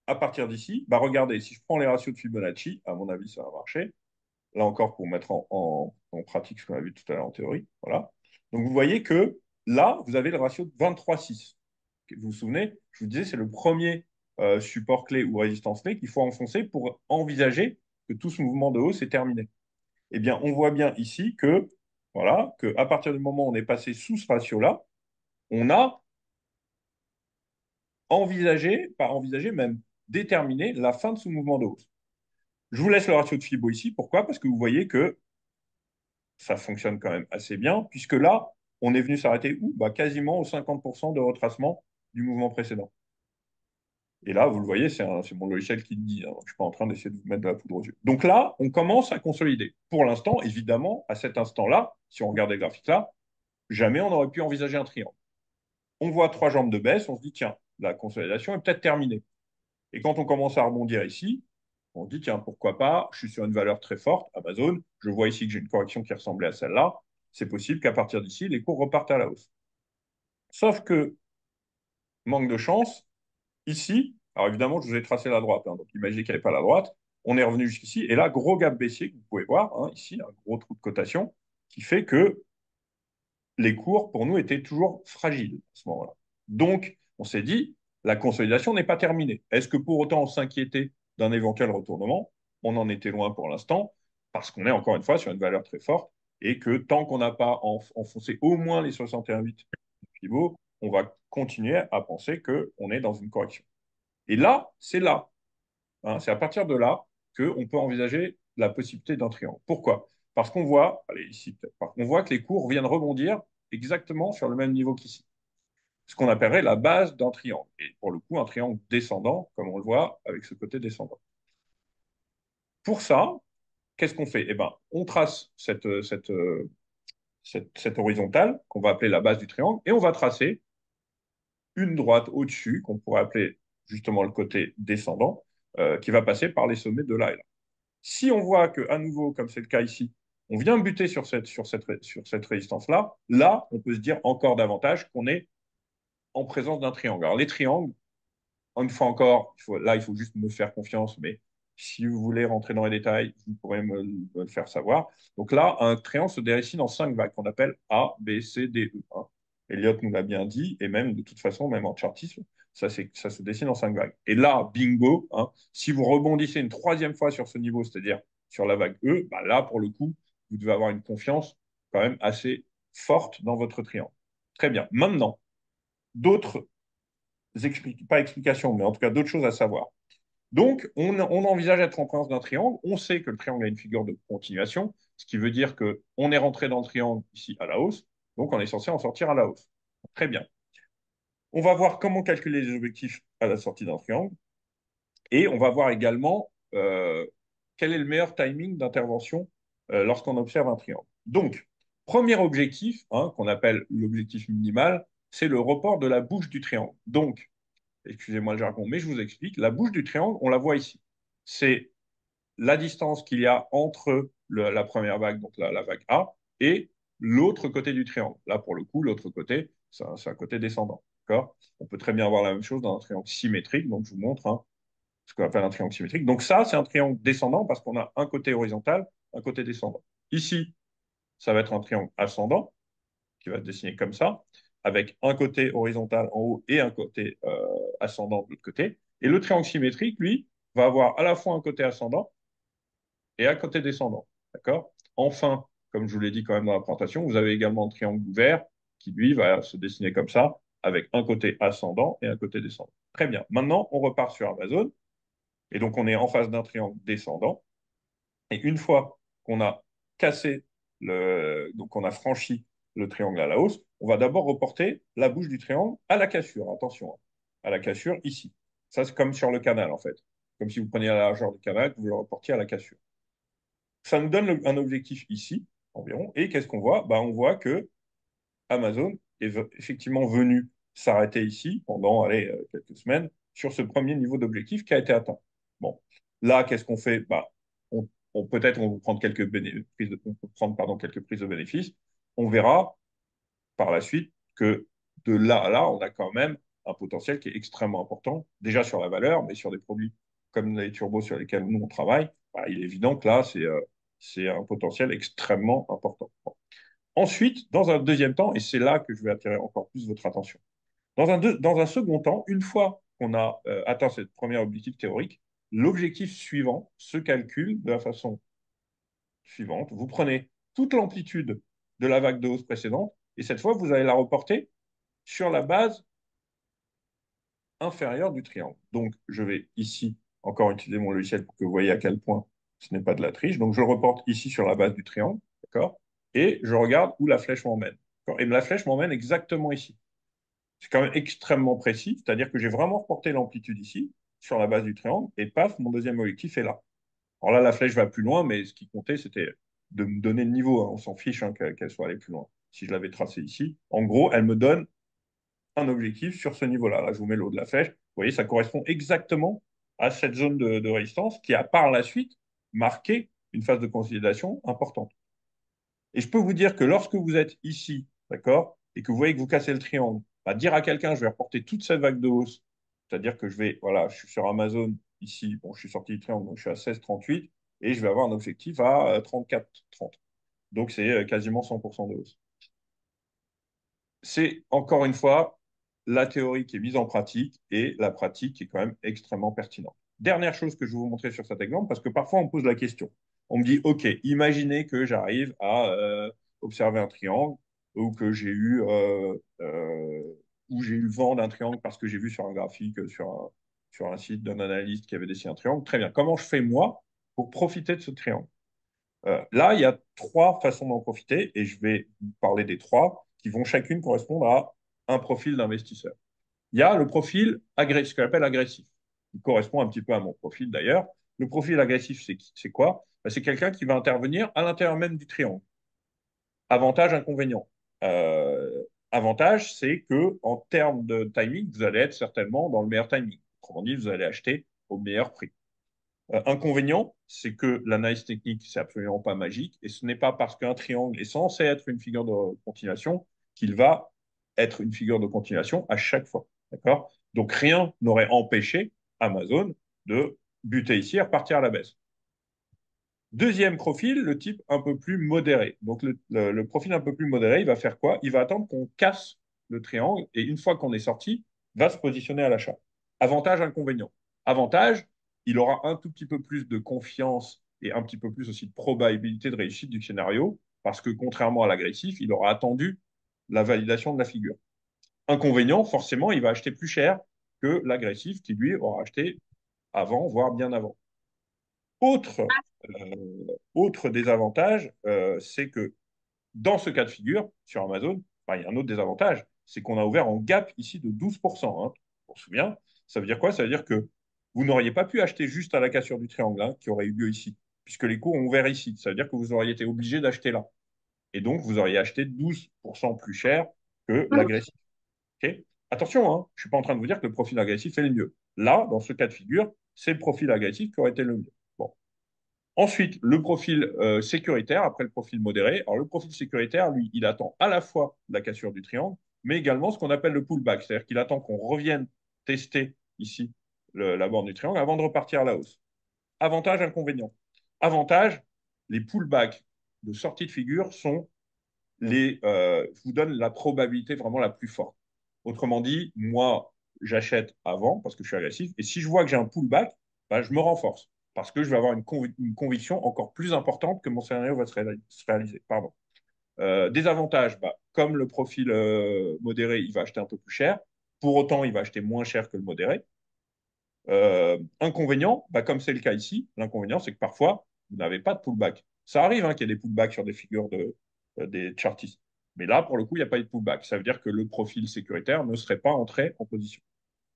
Speaker 1: à partir d'ici, bah regardez, si je prends les ratios de Fibonacci, à mon avis, ça va marcher. Là encore, pour mettre en pratique ce qu'on a vu tout à l'heure en théorie. Voilà. Donc, vous voyez que là, vous avez le ratio de 23,6. Vous vous souvenez, je vous disais, c'est le premier support clé ou résistance clé qu'il faut enfoncer pour envisager que tout ce mouvement de hausse est terminé. Eh bien, on voit bien ici que, voilà, que à partir du moment où on est passé sous ce ratio-là, on a envisagé, pas envisagé, même déterminé la fin de ce mouvement de hausse. Je vous laisse le ratio de Fibo ici. Pourquoi? Parce que vous voyez que ça fonctionne quand même assez bien, puisque là, on est venu s'arrêter où? Bah, quasiment aux 50% de retracement du mouvement précédent. Et là, vous le voyez, c'est mon logiciel qui le dit, hein. Je ne suis pas en train d'essayer de vous mettre de la poudre aux yeux. Donc là, on commence à consolider. Pour l'instant, évidemment, à cet instant-là, si on regardait le graphique là, jamais on aurait pu envisager un triangle. On voit trois jambes de baisse, on se dit, tiens, la consolidation est peut-être terminée. Et quand on commence à rebondir ici, on se dit, tiens, pourquoi pas, je suis sur une valeur très forte, Amazon, je vois ici que j'ai une correction qui ressemblait à celle-là, c'est possible qu'à partir d'ici, les cours repartent à la hausse. Sauf que, manque de chance, ici, alors évidemment, je vous ai tracé la droite, hein, donc imaginez qu'il n'y avait pas la droite, on est revenu jusqu'ici, et là, gros gap baissier que vous pouvez voir, hein, ici, un gros trou de cotation, qui fait que les cours, pour nous, étaient toujours fragiles à ce moment-là. Donc, on s'est dit, la consolidation n'est pas terminée. Est-ce que pour autant on s'inquiétait d'un éventuel retournement? On en était loin pour l'instant, parce qu'on est encore une fois sur une valeur très forte, et que tant qu'on n'a pas enfoncé au moins les 61,8 pivot, on va continuer à penser qu'on est dans une correction. Et là, c'est là, hein, c'est à partir de là qu'on peut envisager la possibilité d'un triangle. Pourquoi? Parce qu'on voit, allez ici peut-être, on voit que les cours viennent rebondir exactement sur le même niveau qu'ici. Ce qu'on appellerait la base d'un triangle. Et pour le coup, un triangle descendant, comme on le voit avec ce côté descendant. Pour ça, qu'est-ce qu'on fait? Eh ben, on trace cette horizontale qu'on va appeler la base du triangle et on va tracer une droite au-dessus qu'on pourrait appeler justement le côté descendant qui va passer par les sommets de là et là. Si on voit que, à nouveau, comme c'est le cas ici, on vient buter sur cette résistance-là, là, on peut se dire encore davantage qu'on est en présence d'un triangle. Alors, les triangles, une fois encore, là, il faut juste me faire confiance, mais si vous voulez rentrer dans les détails, vous pourrez me le faire savoir. Donc là, un triangle se dessine en 5 vagues qu'on appelle A, B, C, D, E, hein. Elliott nous l'a bien dit, et même de toute façon, même en chartisme, ça se dessine en 5 vagues. Et là, bingo, hein, si vous rebondissez une troisième fois sur ce niveau, c'est-à-dire sur la vague E, bah là, pour le coup, vous devez avoir une confiance quand même assez forte dans votre triangle. Très bien. Maintenant, d'autres pas explications, mais en tout cas d'autres choses à savoir. Donc, on envisage d'être en présence d'un triangle. On sait que le triangle a une figure de continuation, ce qui veut dire qu'on est rentré dans le triangle ici à la hausse, donc on est censé en sortir à la hausse. Très bien. On va voir comment calculer les objectifs à la sortie d'un triangle et on va voir également quel est le meilleur timing d'intervention lorsqu'on observe un triangle. Donc, premier objectif, hein, qu'on appelle l'objectif minimal, c'est le report de la bouche du triangle. Donc, excusez-moi le jargon, mais je vous explique. La bouche du triangle, on la voit ici. C'est la distance qu'il y a entre la première vague, donc la vague A, et l'autre côté du triangle. Là, pour le coup, l'autre côté, c'est un côté descendant. D'accord. On peut très bien avoir la même chose dans un triangle symétrique. Donc, je vous montre, hein, ce qu'on appelle un triangle symétrique. Donc, ça, c'est un triangle descendant parce qu'on a un côté horizontal, un côté descendant. Ici, ça va être un triangle ascendant qui va se dessiner comme ça, avec un côté horizontal en haut et un côté ascendant de l'autre côté. Et le triangle symétrique, lui, va avoir à la fois un côté ascendant et un côté descendant. D'accord? Enfin, comme je vous l'ai dit quand même dans la présentation, vous avez également un triangle ouvert qui, lui, va se dessiner comme ça, avec un côté ascendant et un côté descendant. Très bien. Maintenant, on repart sur Amazon. Et donc, on est en face d'un triangle descendant. Et une fois qu'on a cassé donc on a franchi le triangle à la hausse, on va d'abord reporter la bouche du triangle à la cassure. Attention, hein, à la cassure ici. Ça, c'est comme sur le canal, en fait. Comme si vous preniez la largeur du canal, que vous le reportiez à la cassure. Ça nous donne un objectif ici, environ. Et qu'est-ce qu'on voit? Bah, on voit que Amazon est effectivement venu s'arrêter ici pendant allez, quelques semaines sur ce premier niveau d'objectif qui a été atteint. Bon, là, qu'est-ce qu'on fait? Bah, peut-être on va prendre on peut prendre pardon, quelques prises de bénéfices. On verra par la suite que de là à là, on a quand même un potentiel qui est extrêmement important, déjà sur la valeur, mais sur des produits comme les turbos sur lesquels nous on travaille, bah, il est évident que là, c'est un potentiel extrêmement important. Bon. Ensuite, dans un deuxième temps, et c'est là que je vais attirer encore plus votre attention, dans un second temps, une fois qu'on a atteint ce premier objectif théorique, l'objectif suivant se calcule de la façon suivante. Vous prenez toute l'amplitude de la vague de hausse précédente, et cette fois, vous allez la reporter sur la base inférieure du triangle. Donc, je vais ici encore utiliser mon logiciel pour que vous voyez à quel point ce n'est pas de la triche. Donc, je le reporte ici sur la base du triangle, d'accord? Et je regarde où la flèche m'emmène. Et la flèche m'emmène exactement ici. C'est quand même extrêmement précis, c'est-à-dire que j'ai vraiment reporté l'amplitude ici, sur la base du triangle, et paf, mon deuxième objectif est là. Alors là, la flèche va plus loin, mais ce qui comptait, c'était de me donner le niveau, hein. On s'en fiche hein, qu'elle soit allée plus loin. Si je l'avais tracé ici, en gros, elle me donne un objectif sur ce niveau-là. Là, je vous mets le haut de la flèche. Vous voyez, ça correspond exactement à cette zone de résistance qui a par la suite marqué une phase de consolidation importante. Et je peux vous dire que lorsque vous êtes ici, d'accord, et que vous voyez que vous cassez le triangle, bah, dire à quelqu'un, je vais reporter toute cette vague de hausse, c'est-à-dire que je vais, voilà, je suis sur Amazon ici, bon, je suis sorti du triangle, donc je suis à 16,38 et je vais avoir un objectif à 34,30. Donc c'est quasiment 100% de hausse. C'est encore une fois la théorie qui est mise en pratique et la pratique qui est quand même extrêmement pertinente. Dernière chose que je vais vous montrer sur cet exemple, parce que parfois on me pose la question. On me dit, OK, imaginez que j'arrive à observer un triangle ou que j'ai eu vent d'un triangle parce que j'ai vu sur un graphique, sur un site d'un analyste qui avait dessiné un triangle. Très bien. Comment je fais moi pour profiter de ce triangle? Là, il y a trois façons d'en profiter et je vais vous parler des trois qui vont chacune correspondre à un profil d'investisseur. Il y a le profil agressif, ce qu'on appelle agressif. Il correspond un petit peu à mon profil d'ailleurs. Le profil agressif, c'est quoi? Ben, c'est quelqu'un qui va intervenir à l'intérieur même du triangle. Avantage, inconvénient. Avantage, c'est que en termes de timing, vous allez être certainement dans le meilleur timing. Autrement dit, vous allez acheter au meilleur prix. Inconvénient, c'est que l'analyse technique, c'est absolument pas magique, et ce n'est pas parce qu'un triangle est censé être une figure de continuation qu'il va être une figure de continuation à chaque fois. D'accord? Donc rien n'aurait empêché Amazon de buter ici et repartir à la baisse. Deuxième profil, le type un peu plus modéré. Donc le profil un peu plus modéré, il va faire quoi? Il va attendre qu'on casse le triangle et une fois qu'on est sorti, va se positionner à l'achat. Avantage, inconvénient. Avantage, il aura un tout petit peu plus de confiance et un petit peu plus aussi de probabilité de réussite du scénario parce que contrairement à l'agressif, il aura attendu la validation de la figure. Inconvénient, forcément, il va acheter plus cher que l'agressif qui lui aura acheté avant, voire bien avant. Autre, autre désavantage, c'est que dans ce cas de figure, sur Amazon, enfin, il y a un autre désavantage, c'est qu'on a ouvert en gap ici de 12%. Hein. On se souvient, ça veut dire quoi? Ça veut dire que vous n'auriez pas pu acheter juste à la cassure du triangle hein, qui aurait eu lieu ici, puisque les cours ont ouvert ici. Ça veut dire que vous auriez été obligé d'acheter là. Et donc, vous auriez acheté 12% plus cher que l'agressif. Okay. Attention, hein, je ne suis pas en train de vous dire que le profil agressif est le mieux. Là, dans ce cas de figure, c'est le profil agressif qui aurait été le mieux. Bon. Ensuite, le profil sécuritaire, après le profil modéré. Alors, le profil sécuritaire, lui, il attend à la fois la cassure du triangle, mais également ce qu'on appelle le pullback, c'est-à-dire qu'il attend qu'on revienne tester ici la borne du triangle avant de repartir à la hausse. Avantage, inconvénient. Avantage, les pullbacks de sortie de figure sont je vous donne la probabilité vraiment la plus forte. Autrement dit, moi, j'achète avant parce que je suis agressif. Et si je vois que j'ai un pullback, bah, je me renforce parce que je vais avoir une conviction encore plus importante que mon scénario va se réaliser. Pardon. Désavantage, bah, comme le profil modéré, il va acheter un peu plus cher. Pour autant, il va acheter moins cher que le modéré. Inconvénient, bah, comme c'est le cas ici, l'inconvénient, c'est que parfois, vous n'avez pas de pullback. Ça arrive hein, qu'il y ait des pullbacks sur des figures des chartistes. Mais là, pour le coup, il n'y a pas eu de pullback. Ça veut dire que le profil sécuritaire ne serait pas entré en position.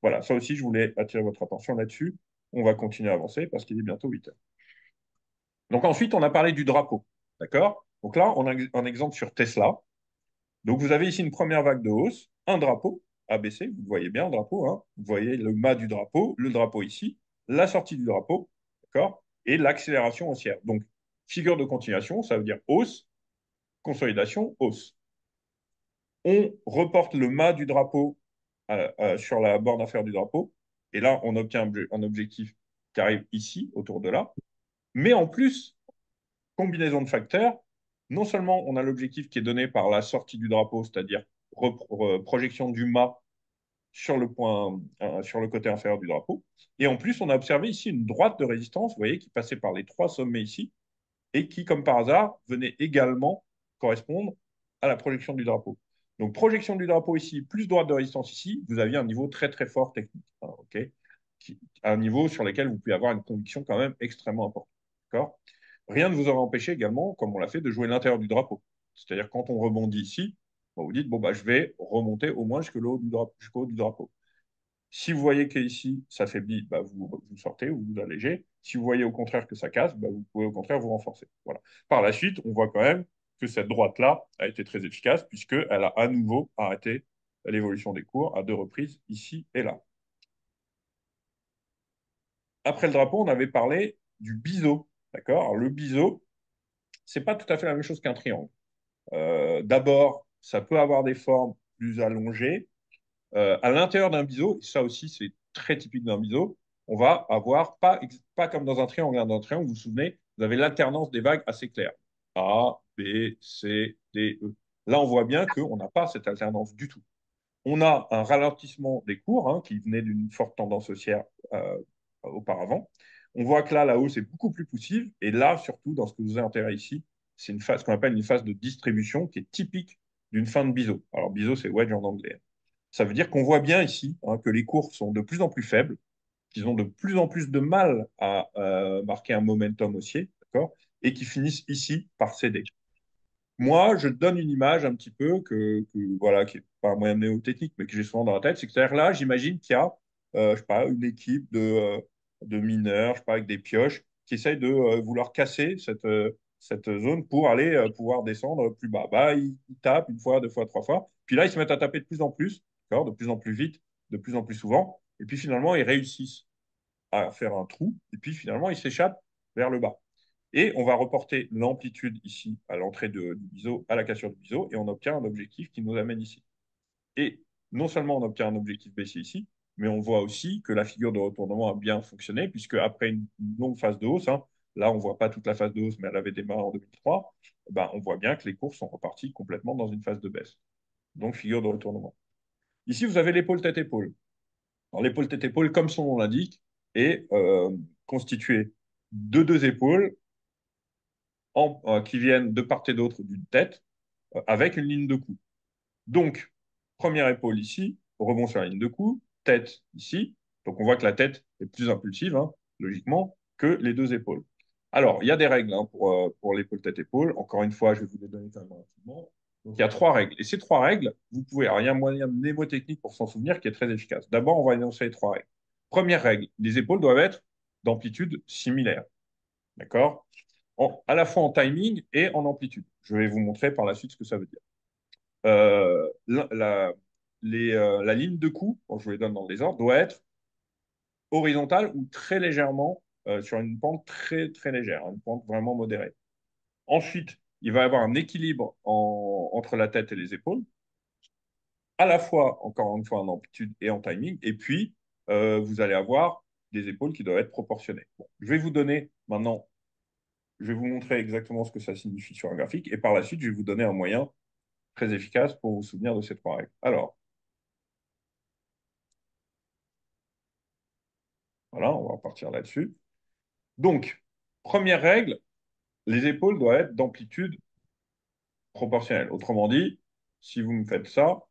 Speaker 1: Voilà, ça aussi, je voulais attirer votre attention là-dessus. On va continuer à avancer parce qu'il est bientôt 8 heures. Donc ensuite, on a parlé du drapeau. D'accord? Donc là, on a un exemple sur Tesla. Donc vous avez ici une première vague de hausse, un drapeau ABC, vous voyez bien le drapeau, hein, vous voyez le mât du drapeau, le drapeau ici, la sortie du drapeau, d'accord, et l'accélération haussière. Donc figure de continuation, ça veut dire hausse, consolidation, hausse. On reporte le mât du drapeau sur la borne inférieure du drapeau, et là on obtient un objectif qui arrive ici, autour de là, mais en plus, combinaison de facteurs, non seulement on a l'objectif qui est donné par la sortie du drapeau, c'est-à-dire projection du mât sur le côté inférieur du drapeau. Et en plus, on a observé ici une droite de résistance, vous voyez, qui passait par les trois sommets ici, et qui, comme par hasard, venait également correspondre à la projection du drapeau. Donc, projection du drapeau ici, plus droite de résistance ici, vous aviez un niveau très, très fort technique. Hein, okay, un niveau sur lequel vous pouvez avoir une conviction quand même extrêmement importante. D'accord. Rien ne vous aurait empêché également, comme on l'a fait, de jouer l'intérieur du drapeau. C'est-à-dire quand on rebondit ici, Bon, vous dites, bon, bah, je vais remonter au moins jusqu'au haut du drapeau. Si vous voyez qu'ici, ça faiblit, bah, vous sortez ou vous allégez. Si vous voyez au contraire que ça casse, bah, vous pouvez au contraire vous renforcer. Voilà. Par la suite, on voit quand même que cette droite-là a été très efficace puisqu'elle a à nouveau arrêté l'évolution des cours à deux reprises, ici et là. Après le drapeau, on avait parlé du biseau. D'accord? Alors, le biseau, c'est pas tout à fait la même chose qu'un triangle. D'abord, ça peut avoir des formes plus allongées. À l'intérieur d'un biseau, et ça aussi c'est très typique d'un biseau, on va avoir, pas comme dans un triangle, hein. Dans un triangle, vous vous souvenez, vous avez l'alternance des vagues assez claire. A, B, C, D, E. Là, on voit bien qu'on n'a pas cette alternance du tout. On a un ralentissement des cours hein, qui venait d'une forte tendance haussière euh, auparavant. On voit que là, la hausse est beaucoup plus poussive. Et là, surtout, dans ce que vous avez intérêt ici, c'est une phase qu'on appelle une phase de distribution qui est typique d'une fin de biseau. Alors, biseau, c'est wedge en anglais. Ça veut dire qu'on voit bien ici hein, que les cours sont de plus en plus faibles, qu'ils ont de plus en plus de mal à marquer un momentum haussier, d'accord, et qui finissent ici par céder. Moi, je donne une image un petit peu voilà, qui n'est pas un moyen néotechnique, mais que j'ai souvent dans la tête. C'est que c'est-à-dire là, j'imagine qu'il y a, je sais pas, une équipe de mineurs, je sais pas, avec des pioches, qui essayent de vouloir casser cette zone pour aller pouvoir descendre plus bas. Bah, ils tapent une fois, deux fois, trois fois. Puis là, ils se mettent à taper de plus en plus, d'accord, de plus en plus vite, de plus en plus souvent. Et puis finalement, ils réussissent à faire un trou. Et puis finalement, ils s'échappent vers le bas. Et on va reporter l'amplitude ici à l'entrée du biseau, à la cassure du biseau, et on obtient un objectif qui nous amène ici. Et non seulement on obtient un objectif baissier ici, mais on voit aussi que la figure de retournement a bien fonctionné, puisque après une longue phase de hausse, hein, là on ne voit pas toute la phase de hausse, mais elle avait démarré en 2003, ben, on voit bien que les cours sont repartis complètement dans une phase de baisse. Donc figure de retournement. Ici, vous avez l'épaule tête-épaule. Alors l'épaule tête-épaule, comme son nom l'indique, est constituée de deux épaules qui viennent de part et d'autre d'une tête avec une ligne de cou. Donc, première épaule ici, rebond sur la ligne de cou, tête ici. Donc, on voit que la tête est plus impulsive, hein, logiquement, que les deux épaules. Alors, il y a des règles hein, pour l'épaule tête-épaule. Encore une fois, je vais vous les donner quand même rapidement. Donc, il y a trois règles. Et ces trois règles, vous pouvez. Alors, il y a un moyen mnémotechnique pour s'en souvenir qui est très efficace. D'abord, on va énoncer les trois règles. Première règle, les épaules doivent être d'amplitude similaire. D'accord? À la fois en timing et en amplitude. Je vais vous montrer par la suite ce que ça veut dire. La ligne de coup, quand je vous les donne dans les ordres, doit être horizontale ou très légèrement sur une pente très, très légère, une pente vraiment modérée. Ensuite, il va y avoir un équilibre entre la tête et les épaules, à la fois, encore une fois, en amplitude et en timing. Et puis, vous allez avoir des épaules qui doivent être proportionnées. Bon, je vais vous donner maintenant, je vais vous montrer exactement ce que ça signifie sur un graphique. Et par la suite, je vais vous donner un moyen très efficace pour vous souvenir de ces trois règles. Alors, voilà, on va repartir là-dessus. Donc, première règle, les épaules doivent être d'amplitude proportionnelle. Autrement dit, si vous me faites ça,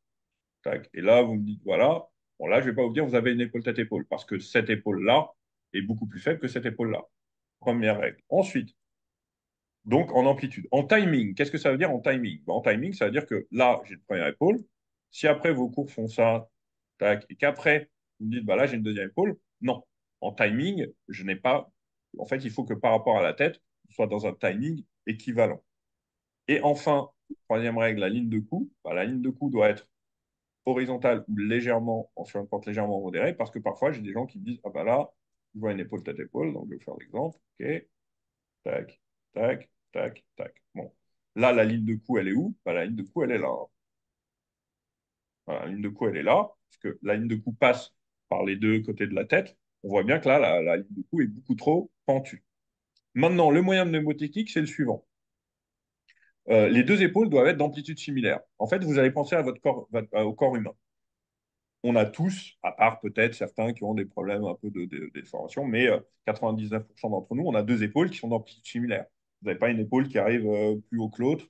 Speaker 1: tac, et là, vous me dites, voilà, bon, là, je ne vais pas vous dire, vous avez une épaule tête-épaule, parce que cette épaule-là est beaucoup plus faible que cette épaule-là. Première règle. Ensuite, donc en amplitude. En timing, qu'est-ce que ça veut dire en timing? En timing, ça veut dire que là, j'ai une première épaule. Si après vos cours font ça, tac, et qu'après, vous me dites, bah là, j'ai une deuxième épaule, non. En timing, je n'ai pas. En fait, il faut que par rapport à la tête, on soit dans un timing équivalent. Et enfin, troisième règle, la ligne de coup. Bah, la ligne de coup doit être horizontale ou légèrement, sur une pente légèrement modérée, parce que parfois, j'ai des gens qui me disent, ah bah là, je vois une épaule tête-épaule, donc je vais faire l'exemple. OK, tac, tac, tac, tac. Bon. Là, la ligne de coup, elle est où? Bah, la ligne de coup, elle est là. Voilà, la ligne de coup, elle est là, parce que la ligne de coup passe par les deux côtés de la tête. On voit bien que là, la ligne de coup est beaucoup trop pentue. Maintenant, le moyen mnémotechnique, c'est le suivant. Les deux épaules doivent être d'amplitude similaire. En fait, vous allez penser à votre corps, au corps humain. On a tous, à part peut-être certains qui ont des problèmes un peu de déformation, mais 99% d'entre nous, on a deux épaules qui sont d'amplitude similaire. Vous n'avez pas une épaule qui arrive plus haut que l'autre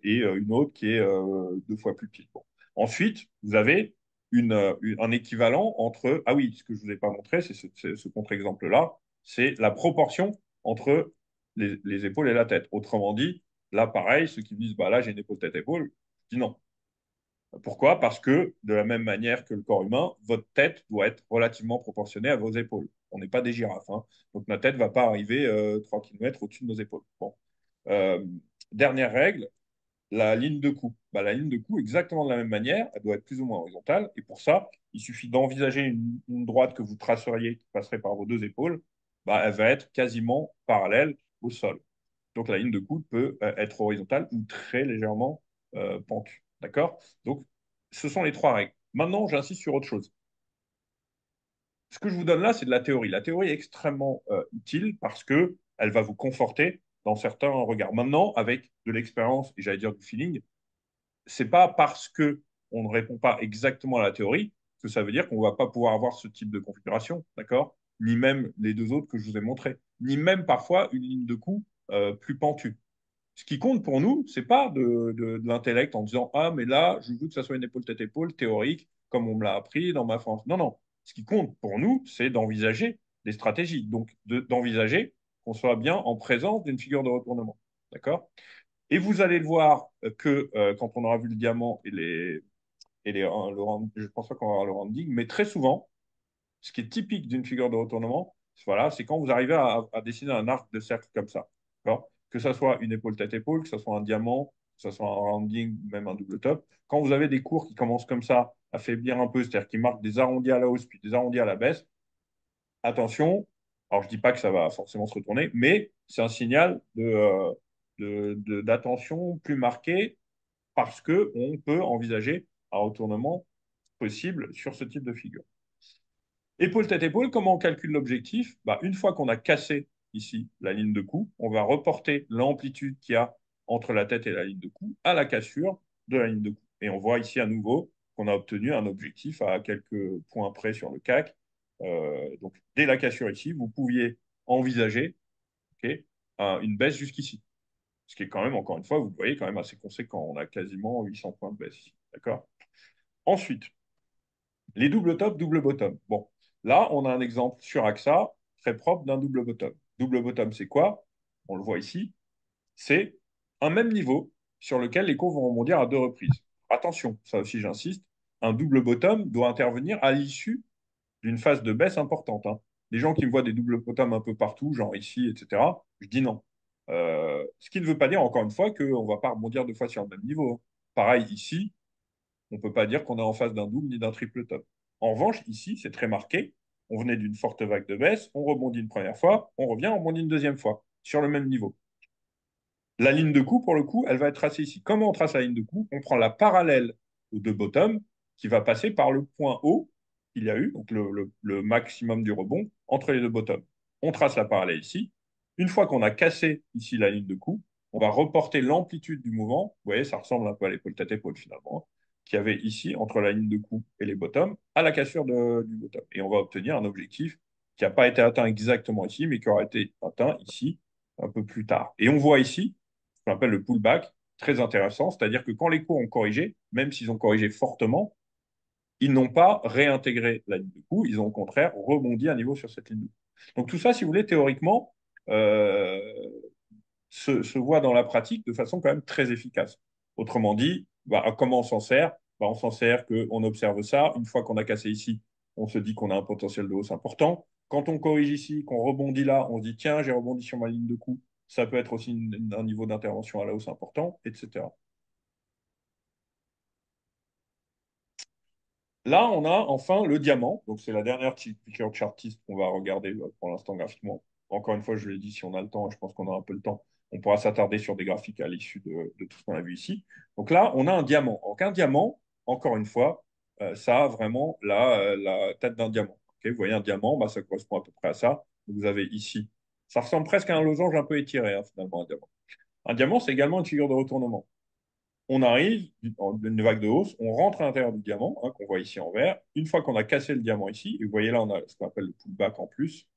Speaker 1: et une autre qui est deux fois plus petite. Bon. Ensuite, vous avez un équivalent entre... Ah oui, ce que je ne vous ai pas montré, c'est ce contre-exemple-là, c'est la proportion entre les épaules et la tête. Autrement dit, là, pareil, ceux qui me disent, bah là, j'ai une épaule tête-épaule, Je dis non. Pourquoi? Parce que, de la même manière que le corps humain, votre tête doit être relativement proportionnée à vos épaules. On n'est pas des girafes, hein. Donc, notre tête ne va pas arriver 3 km au-dessus de nos épaules. Bon. Euh, Dernière règle, la ligne de cou. Bah, la ligne de cou, exactement de la même manière, elle doit être plus ou moins horizontale. Et pour ça, il suffit d'envisager une droite que vous traceriez qui passerait par vos deux épaules. Bah, elle va être quasiment parallèle au sol. Donc la ligne de coude peut être horizontale ou très légèrement pentue. D'accord? Donc, ce sont les trois règles. Maintenant, j'insiste sur autre chose. Ce que je vous donne là, c'est de la théorie. La théorie est extrêmement utile parce que elle va vous conforter dans certains regards. Maintenant, avec de l'expérience et j'allais dire du feeling, c'est pas parce que on ne répond pas exactement à la théorie que ça veut dire qu'on ne va pas pouvoir avoir ce type de configuration, d'accord? Ni même les deux autres que je vous ai montrés, ni même parfois une ligne de cou plus pentue. Ce qui compte pour nous, c'est pas de l'intellect en disant ah mais là je veux que ça soit une épaule tête épaule théorique comme on me l'a appris dans ma France. Non non, ce qui compte pour nous, c'est d'envisager des stratégies, donc d'envisager qu'on soit bien en présence d'une figure de retournement, d'accord? Et vous allez le voir que quand on aura vu le diamant je pense pas qu'on va avoir le rending, mais très souvent, ce qui est typique d'une figure de retournement, voilà, c'est quand vous arrivez à dessiner un arc de cercle comme ça. Que ça soit une épaule tête-épaule, que ce soit un diamant, que ce soit un rounding, même un double top. Quand vous avez des cours qui commencent comme ça, à faiblir un peu, c'est-à-dire qui marquent des arrondis à la hausse puis des arrondis à la baisse, attention. Alors, je ne dis pas que ça va forcément se retourner, mais c'est un signal d'attention plus marqué parce qu'on peut envisager un retournement possible sur ce type de figure. Épaule tête épaule, comment on calcule l'objectif? Bah, une fois qu'on a cassé ici la ligne de cou, on va reporter l'amplitude qu'il y a entre la tête et la ligne de cou à la cassure de la ligne de cou. Et on voit ici à nouveau qu'on a obtenu un objectif à quelques points près sur le CAC. Donc, dès la cassure ici, vous pouviez envisager okay, une baisse jusqu'ici. Ce qui est quand même, encore une fois, vous voyez, quand même assez conséquent. On a quasiment 800 points de baisse ici. D'accord? Ensuite, les double top, double bottom. Bon, là, on a un exemple sur AXA très propre d'un double bottom. Double bottom, c'est quoi? On le voit ici. C'est un même niveau sur lequel les cours vont rebondir à deux reprises. Attention, ça aussi j'insiste, un double bottom doit intervenir à l'issue d'une phase de baisse importante, hein. Les gens qui me voient des double bottom un peu partout, genre ici, etc., je dis non. Ce qui ne veut pas dire, encore une fois, qu'on ne va pas rebondir deux fois sur le même niveau, hein. Pareil, ici, on ne peut pas dire qu'on est en face d'un double ni d'un triple top. En revanche, ici, c'est très marqué. On venait d'une forte vague de baisse, on rebondit une première fois, on revient, on rebondit une deuxième fois, sur le même niveau. La ligne de coup, pour le coup, elle va être tracée ici. Comment on trace la ligne de coup? On prend la parallèle aux deux bottoms qui va passer par le point haut qu'il y a eu, donc le maximum du rebond entre les deux bottoms. On trace la parallèle ici. Une fois qu'on a cassé ici la ligne de coup, on va reporter l'amplitude du mouvement. Vous voyez, ça ressemble un peu à l'épaule tête-épaule finalement, hein, qu'il y avait ici entre la ligne de coup et les bottoms à la cassure du bottom. Et on va obtenir un objectif qui n'a pas été atteint exactement ici, mais qui aura été atteint ici un peu plus tard. Et on voit ici qu'on appelle le pullback, très intéressant, c'est-à-dire que quand les cours ont corrigé, même s'ils ont corrigé fortement, ils n'ont pas réintégré la ligne de coup, ils ont au contraire rebondi à niveau sur cette ligne de coup. Donc tout ça, si vous voulez, théoriquement, euh, se voit dans la pratique de façon quand même très efficace. Autrement dit, bah, comment on s'en sert? Bah, on s'en sert qu'on observe ça. Une fois qu'on a cassé ici, on se dit qu'on a un potentiel de hausse important. Quand on corrige ici, qu'on rebondit là, on se dit tiens, j'ai rebondi sur ma ligne de coup. Ça peut être aussi un niveau d'intervention à la hausse important, etc. Là, on a enfin le diamant. Donc, c'est la dernière piqûre chartiste qu'on va regarder pour l'instant graphiquement. Encore une fois, je l'ai dit, si on a le temps, je pense qu'on aura un peu le temps, on pourra s'attarder sur des graphiques à l'issue de tout ce qu'on a vu ici. Donc là, on a un diamant. Donc, un diamant, encore une fois, ça a vraiment la tête d'un diamant. Ok, vous voyez un diamant, bah, ça correspond à peu près à ça. Vous avez ici, ça ressemble presque à un losange un peu étiré, hein, finalement, un diamant. Un diamant, c'est également une figure de retournement. On arrive en une vague de hausse, on rentre à l'intérieur du diamant, hein, qu'on voit ici en vert. Une fois qu'on a cassé le diamant ici, et vous voyez là, on a ce qu'on appelle le pullback en plus.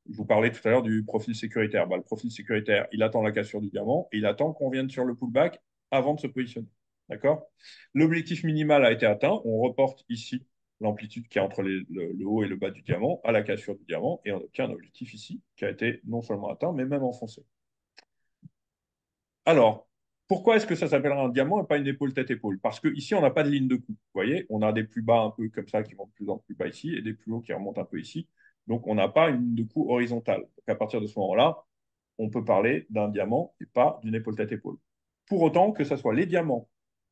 Speaker 1: Je vous parlais tout à l'heure du profil sécuritaire. Bah, le profil sécuritaire, il attend la cassure du diamant et il attend qu'on vienne sur le pullback avant de se positionner. D'accord? L'objectif minimal a été atteint. On reporte ici l'amplitude qui est entre le haut et le bas du diamant à la cassure du diamant et on obtient un objectif ici qui a été non seulement atteint, mais même enfoncé. Alors, Pourquoi est-ce que ça s'appellera un diamant et pas une épaule tête-épaule? Parce que ici, on n'a pas de ligne de coupe. Vous voyez, on a des plus bas un peu comme ça qui vont de plus en plus bas ici et des plus hauts qui remontent un peu ici. Donc, on n'a pas une ligne de coupe horizontale. Donc, à partir de ce moment-là, on peut parler d'un diamant et pas d'une épaule tête-épaule. Pour autant que ce soit les diamants,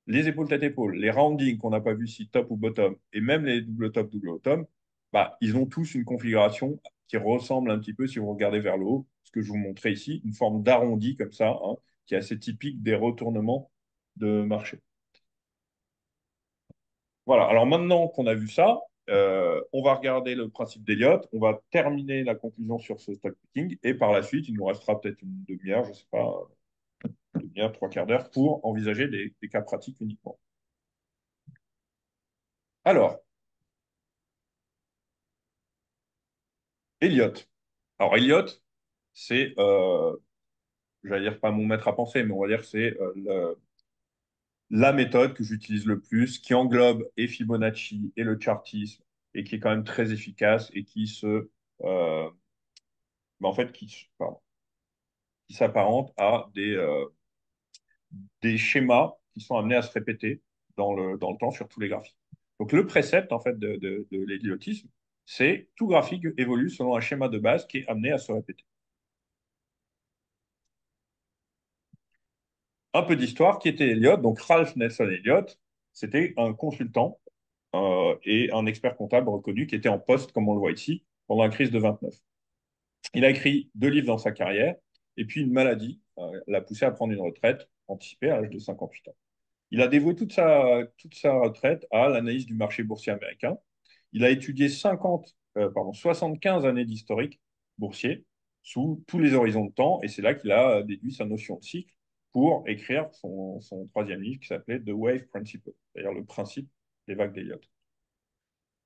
Speaker 1: les épaules tête-épaule, les roundings qu'on n'a pas vu ici, top ou bottom, et même les double top, double bottom, bah, ils ont tous une configuration qui ressemble un petit peu, si vous regardez vers le haut, ce que je vous montrais ici, une forme d'arrondi comme ça, hein, qui est assez typique des retournements de marché. Voilà, alors maintenant qu'on a vu ça, on va regarder le principe d'Elliott, on va terminer la conclusion sur ce stock picking, et par la suite, il nous restera peut-être une demi-heure, je ne sais pas, une demi-heure, trois quarts d'heure, pour envisager des cas pratiques uniquement. Alors, Elliott. Alors, Elliott, c'est, j'allais dire pas mon maître à penser, mais on va dire que c'est la méthode que j'utilise le plus, qui englobe et Fibonacci et le chartisme, et qui est quand même très efficace et qui en fait, pardon, qui s'apparente à des schémas qui sont amenés à se répéter dans le temps sur tous les graphiques. Donc, le précepte, en fait, de l'héliotisme, c'est tout graphique évolue selon un schéma de base qui est amené à se répéter. Un peu d'histoire, qui était Elliott. Donc, Ralph Nelson Elliott, c'était un consultant et un expert comptable reconnu qui était en poste, comme on le voit ici, pendant la crise de 29. Il a écrit deux livres dans sa carrière, et puis une maladie l'a poussé à prendre une retraite anticipée à l'âge de 58 ans. Il a dévoué toute sa retraite à l'analyse du marché boursier américain. Il a étudié 75 années d'historique boursier sous tous les horizons de temps, et c'est là qu'il a déduit sa notion de cycle pour écrire son troisième livre qui s'appelait The Wave Principle, c'est-à-dire le principe des vagues d'Elliott.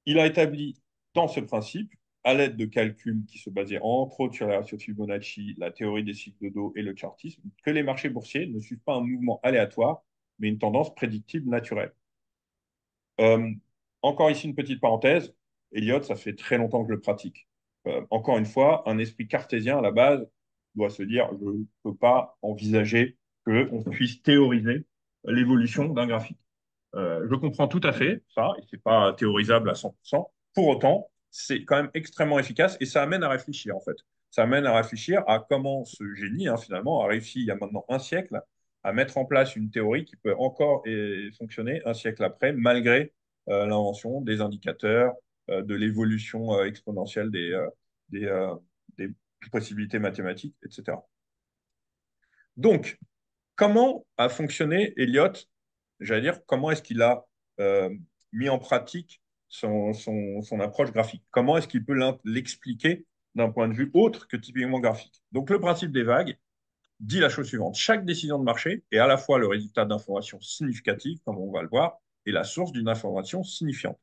Speaker 1: Il a établi dans ce principe, à l'aide de calculs qui se basaient entre autres sur les ratios de Fibonacci, la théorie des cycles de dos et le chartisme, que les marchés boursiers ne suivent pas un mouvement aléatoire, mais une tendance prédictible naturelle. Euh, Encore ici une petite parenthèse, Elliott, ça fait très longtemps que je le pratique. Encore une fois, un esprit cartésien à la base doit se dire, je ne peux pas envisager qu'on puisse théoriser l'évolution d'un graphique. Je comprends tout à fait ça, et c'est pas théorisable à 100%. Pour autant, c'est quand même extrêmement efficace et ça amène à réfléchir en fait. Ça amène à réfléchir à comment ce génie, hein, finalement, a réussi il y a maintenant un siècle à mettre en place une théorie qui peut encore fonctionner un siècle après, malgré l'invention des indicateurs, de l'évolution exponentielle des, euh, des possibilités mathématiques, etc. Donc, comment a fonctionné Elliott? J'allais dire, comment est-ce qu'il a euh, mis en pratique son approche graphique? Comment est-ce qu'il peut l'expliquer d'un point de vue autre que typiquement graphique? Donc, le principe des vagues dit la chose suivante. Chaque décision de marché est à la fois le résultat d'informations significatives, comme on va le voir, et la source d'une information signifiante.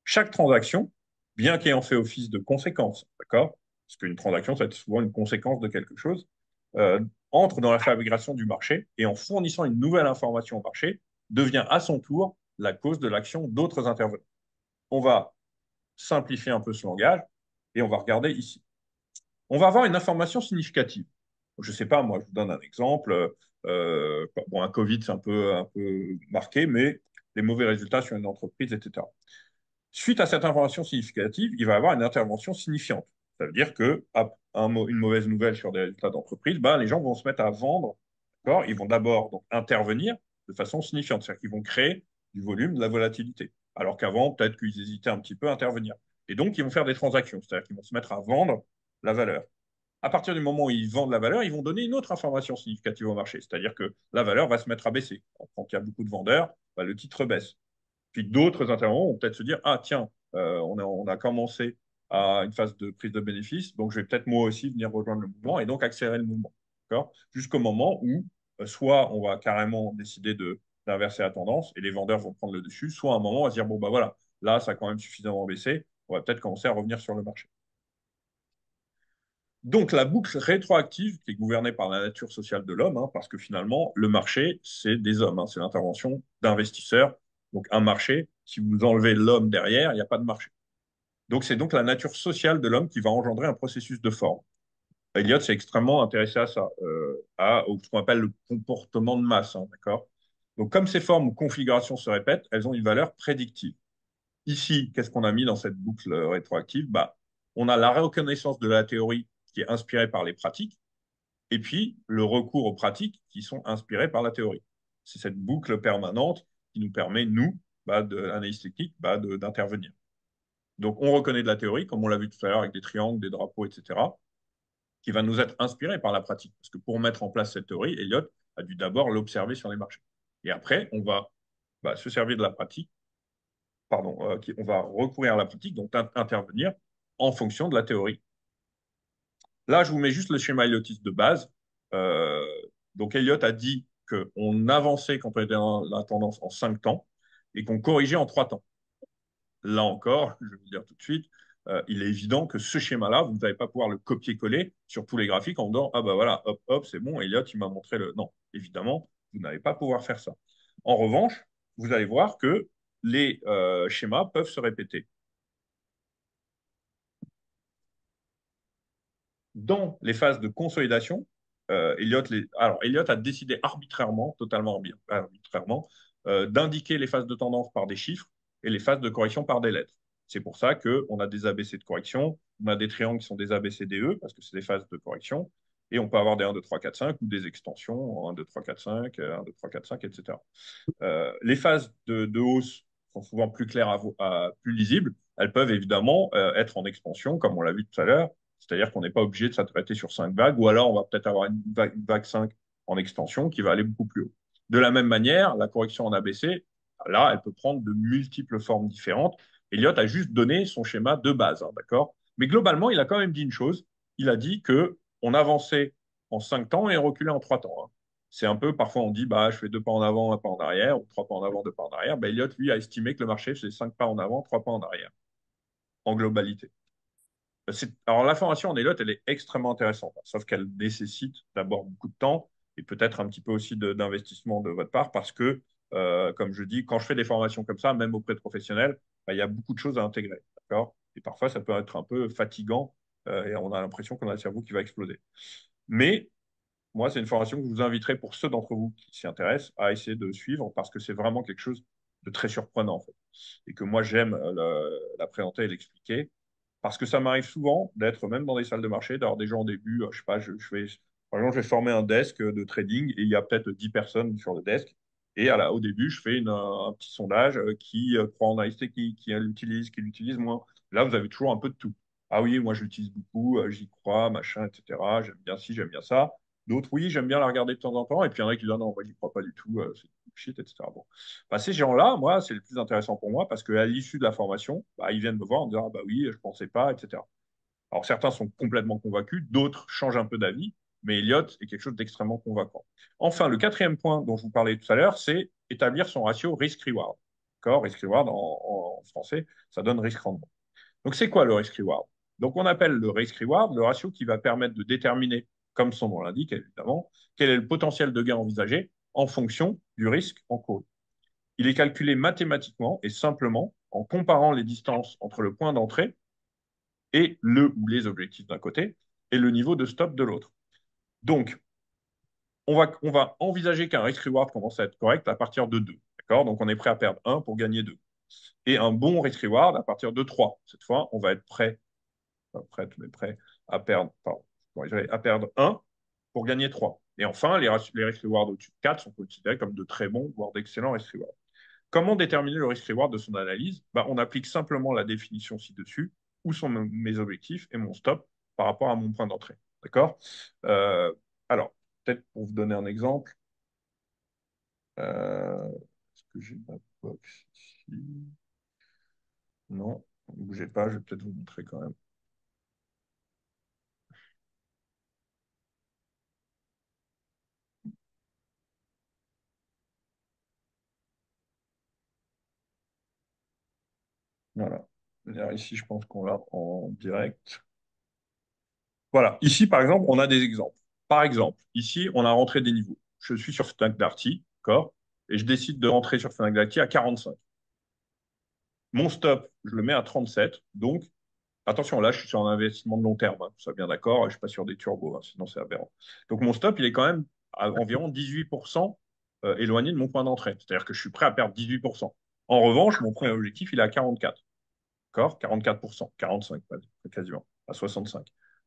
Speaker 1: Chaque transaction, bien qu'ayant fait office de conséquence, d'accord? Parce qu'une transaction, c'est souvent une conséquence de quelque chose, euh, entre dans la fabrication du marché et en fournissant une nouvelle information au marché, devient à son tour la cause de l'action d'autres intervenants. On va simplifier un peu ce langage et on va regarder ici. On va avoir une information significative. Je ne sais pas, moi, je vous donne un exemple. Bon, un Covid, c'est un peu marqué, mais les mauvais résultats sur une entreprise, etc. Suite à cette information significative, il va y avoir une intervention signifiante. Ça veut dire que, une mauvaise nouvelle sur des résultats d'entreprise, ben, les gens vont se mettre à vendre. D'accord. Ils vont d'abord donc intervenir de façon signifiante, c'est-à-dire qu'ils vont créer du volume, de la volatilité. Alors qu'avant, peut-être qu'ils hésitaient un petit peu à intervenir. Et donc, ils vont faire des transactions, c'est-à-dire qu'ils vont se mettre à vendre la valeur. À partir du moment où ils vendent la valeur, ils vont donner une autre information significative au marché, c'est-à-dire que la valeur va se mettre à baisser. Quand il y a beaucoup de vendeurs, ben, le titre baisse. Puis d'autres intervenants vont peut-être se dire, ah tiens, on a commencé à une phase de prise de bénéfice, donc je vais peut-être moi aussi venir rejoindre le mouvement et donc accélérer le mouvement. Jusqu'au moment où soit on va carrément décider d'inverser la tendance et les vendeurs vont prendre le dessus, soit à un moment on va se dire, bon bah voilà, là ça a quand même suffisamment baissé, on va peut-être commencer à revenir sur le marché. Donc la boucle rétroactive qui est gouvernée par la nature sociale de l'homme, hein, parce que finalement le marché c'est des hommes, hein, c'est l'intervention d'investisseurs. Donc un marché, si vous enlevez l'homme derrière, il n'y a pas de marché. Donc c'est donc la nature sociale de l'homme qui va engendrer un processus de forme. Elliott s'est extrêmement intéressé à ça, au ce qu'on appelle le comportement de masse, hein, d'accord? Donc, comme ces formes ou configurations se répètent, elles ont une valeur prédictive. Ici, qu'est-ce qu'on a mis dans cette boucle rétroactive? Bah, on a la reconnaissance de la théorie qui est inspirée par les pratiques, et puis le recours aux pratiques qui sont inspirées par la théorie. C'est cette boucle permanente qui nous permet, nous, de l'analyse technique, d'intervenir. Donc, on reconnaît de la théorie, comme on l'a vu tout à l'heure avec des triangles, des drapeaux, etc., qui va nous être inspiré par la pratique. Parce que pour mettre en place cette théorie, Elliott a dû d'abord l'observer sur les marchés. Et après, on va se servir de la pratique, pardon, on va recourir à la pratique, donc intervenir en fonction de la théorie. Là, je vous mets juste le schéma Elliotiste de base. Euh, donc, Elliott a dit qu'on avançait quand on était dans la tendance en 5 temps et qu'on corrigeait en 3 temps. Là encore, je vais vous dire tout de suite, il est évident que ce schéma-là, vous n'allez pas pouvoir le copier-coller sur tous les graphiques en disant, ah bah voilà, hop, hop, c'est bon, Elliott, il m'a montré le... Non, évidemment, vous n'allez pas pouvoir faire ça. En revanche, vous allez voir que les schémas peuvent se répéter. Dans les phases de consolidation, Elliott a décidé arbitrairement, totalement arbitrairement, d'indiquer les phases de tendance par des chiffres et les phases de correction par des lettres. C'est pour ça qu'on a des ABC de correction, on a des triangles qui sont des ABCDE, parce que c'est des phases de correction, et on peut avoir des 1, 2, 3, 4, 5 ou des extensions, 1, 2, 3, 4, 5, 1, 2, 3, 4, 5, etc. Les phases de hausse sont souvent plus claires, plus lisibles. Elles peuvent évidemment être en expansion, comme on l'a vu tout à l'heure. C'est-à-dire qu'on n'est pas obligé de s'arrêter sur 5 vagues, ou alors on va peut-être avoir une vague 5 en extension qui va aller beaucoup plus haut. De la même manière, la correction en ABC, là, elle peut prendre de multiples formes différentes. Elliott a juste donné son schéma de base, hein, d'accord? Mais globalement, il a quand même dit une chose. Il a dit que on avançait en 5 temps et on reculait en 3 temps, hein. C'est un peu, parfois on dit, bah, je fais 2 pas en avant, un pas en arrière, ou 3 pas en avant, 2 pas en arrière. Bah, Elliott, lui, a estimé que le marché faisait 5 pas en avant, 3 pas en arrière, en globalité. Alors, la formation en Elliott, elle est extrêmement intéressante, hein, sauf qu'elle nécessite d'abord beaucoup de temps et peut-être un petit peu aussi d'investissement de votre part parce que, comme je dis, quand je fais des formations comme ça, même auprès de professionnels, bah, il y a beaucoup de choses à intégrer. D'accord? Et parfois, ça peut être un peu fatigant et on a l'impression qu'on a le cerveau qui va exploser. Mais moi, c'est une formation que je vous inviterai pour ceux d'entre vous qui s'y intéressent à essayer de suivre parce que c'est vraiment quelque chose de très surprenant en fait. Et que moi, j'aime la présenter et l'expliquer parce que ça m'arrive souvent d'être même dans des salles de marché, d'avoir des gens au début, je sais pas, par exemple, je vais former un desk de trading et il y a peut-être 10 personnes sur le desk. Et au début, je fais un petit sondage qui croit en AST, qui l'utilise, qui l'utilise moins. Là, vous avez toujours un peu de tout. Ah oui, moi, je l'utilise beaucoup, j'y crois, machin, etc. J'aime bien ci, j'aime bien ça. D'autres, oui, j'aime bien la regarder de temps en temps. Et puis, il y en a qui disent, ah non, moi, j'y crois pas du tout, c'est shit, etc. Bon. Bah, ces gens-là, moi, c'est le plus intéressant pour moi parce qu'à l'issue de la formation, bah, ils viennent me voir en me disant, ah bah oui, je pensais pas, etc. Alors, certains sont complètement convaincus, d'autres changent un peu d'avis, mais Elliott est quelque chose d'extrêmement convaincant. Enfin, le quatrième point dont je vous parlais tout à l'heure, c'est établir son ratio risk-reward. D'accord? Risk-reward en français, ça donne risque-rendement. Donc, c'est quoi le risk-reward? Donc, on appelle le risk-reward le ratio qui va permettre de déterminer, comme son nom l'indique évidemment, quel est le potentiel de gain envisagé en fonction du risque encouru. Il est calculé mathématiquement et simplement en comparant les distances entre le point d'entrée et le ou les objectifs d'un côté et le niveau de stop de l'autre. Donc, on va envisager qu'un risk-reward commence à être correct à partir de 2. D'accord? Donc, on est prêt à perdre 1 pour gagner 2. Et un bon risk-reward à partir de 3. Cette fois, on va être prêt à perdre, pardon, à perdre 1 pour gagner 3. Et enfin, les risk-rewards au-dessus de 4 sont considérés comme de très bons, voire d'excellents risk-rewards. Comment déterminer le risk-reward de son analyse? Bah, on applique simplement la définition ci-dessus, où sont mes objectifs et mon stop par rapport à mon point d'entrée. D'accord? Euh, alors, peut-être pour vous donner un exemple, est-ce que j'ai ma box ici? Non, ne bougez pas, je vais peut-être vous montrer quand même. Voilà. Ici, je pense qu'on l'a en direct. Voilà. Ici, par exemple, on a des exemples. Par exemple, ici, on a rentré des niveaux. Je suis sur Fnac Darty, d'accord? Et je décide de rentrer sur Fnac Darty à 45. Mon stop, je le mets à 37. Donc, Attention, là, je suis sur un investissement de long terme, hein, ça bien d'accord, je suis pas sur des turbos, hein, sinon c'est aberrant. Donc mon stop, il est quand même à environ 18% éloigné de mon point d'entrée. C'est-à-dire que je suis prêt à perdre 18%. En revanche, mon premier objectif, il est à 44. D'accord? 44%, 45 quasiment, à 65.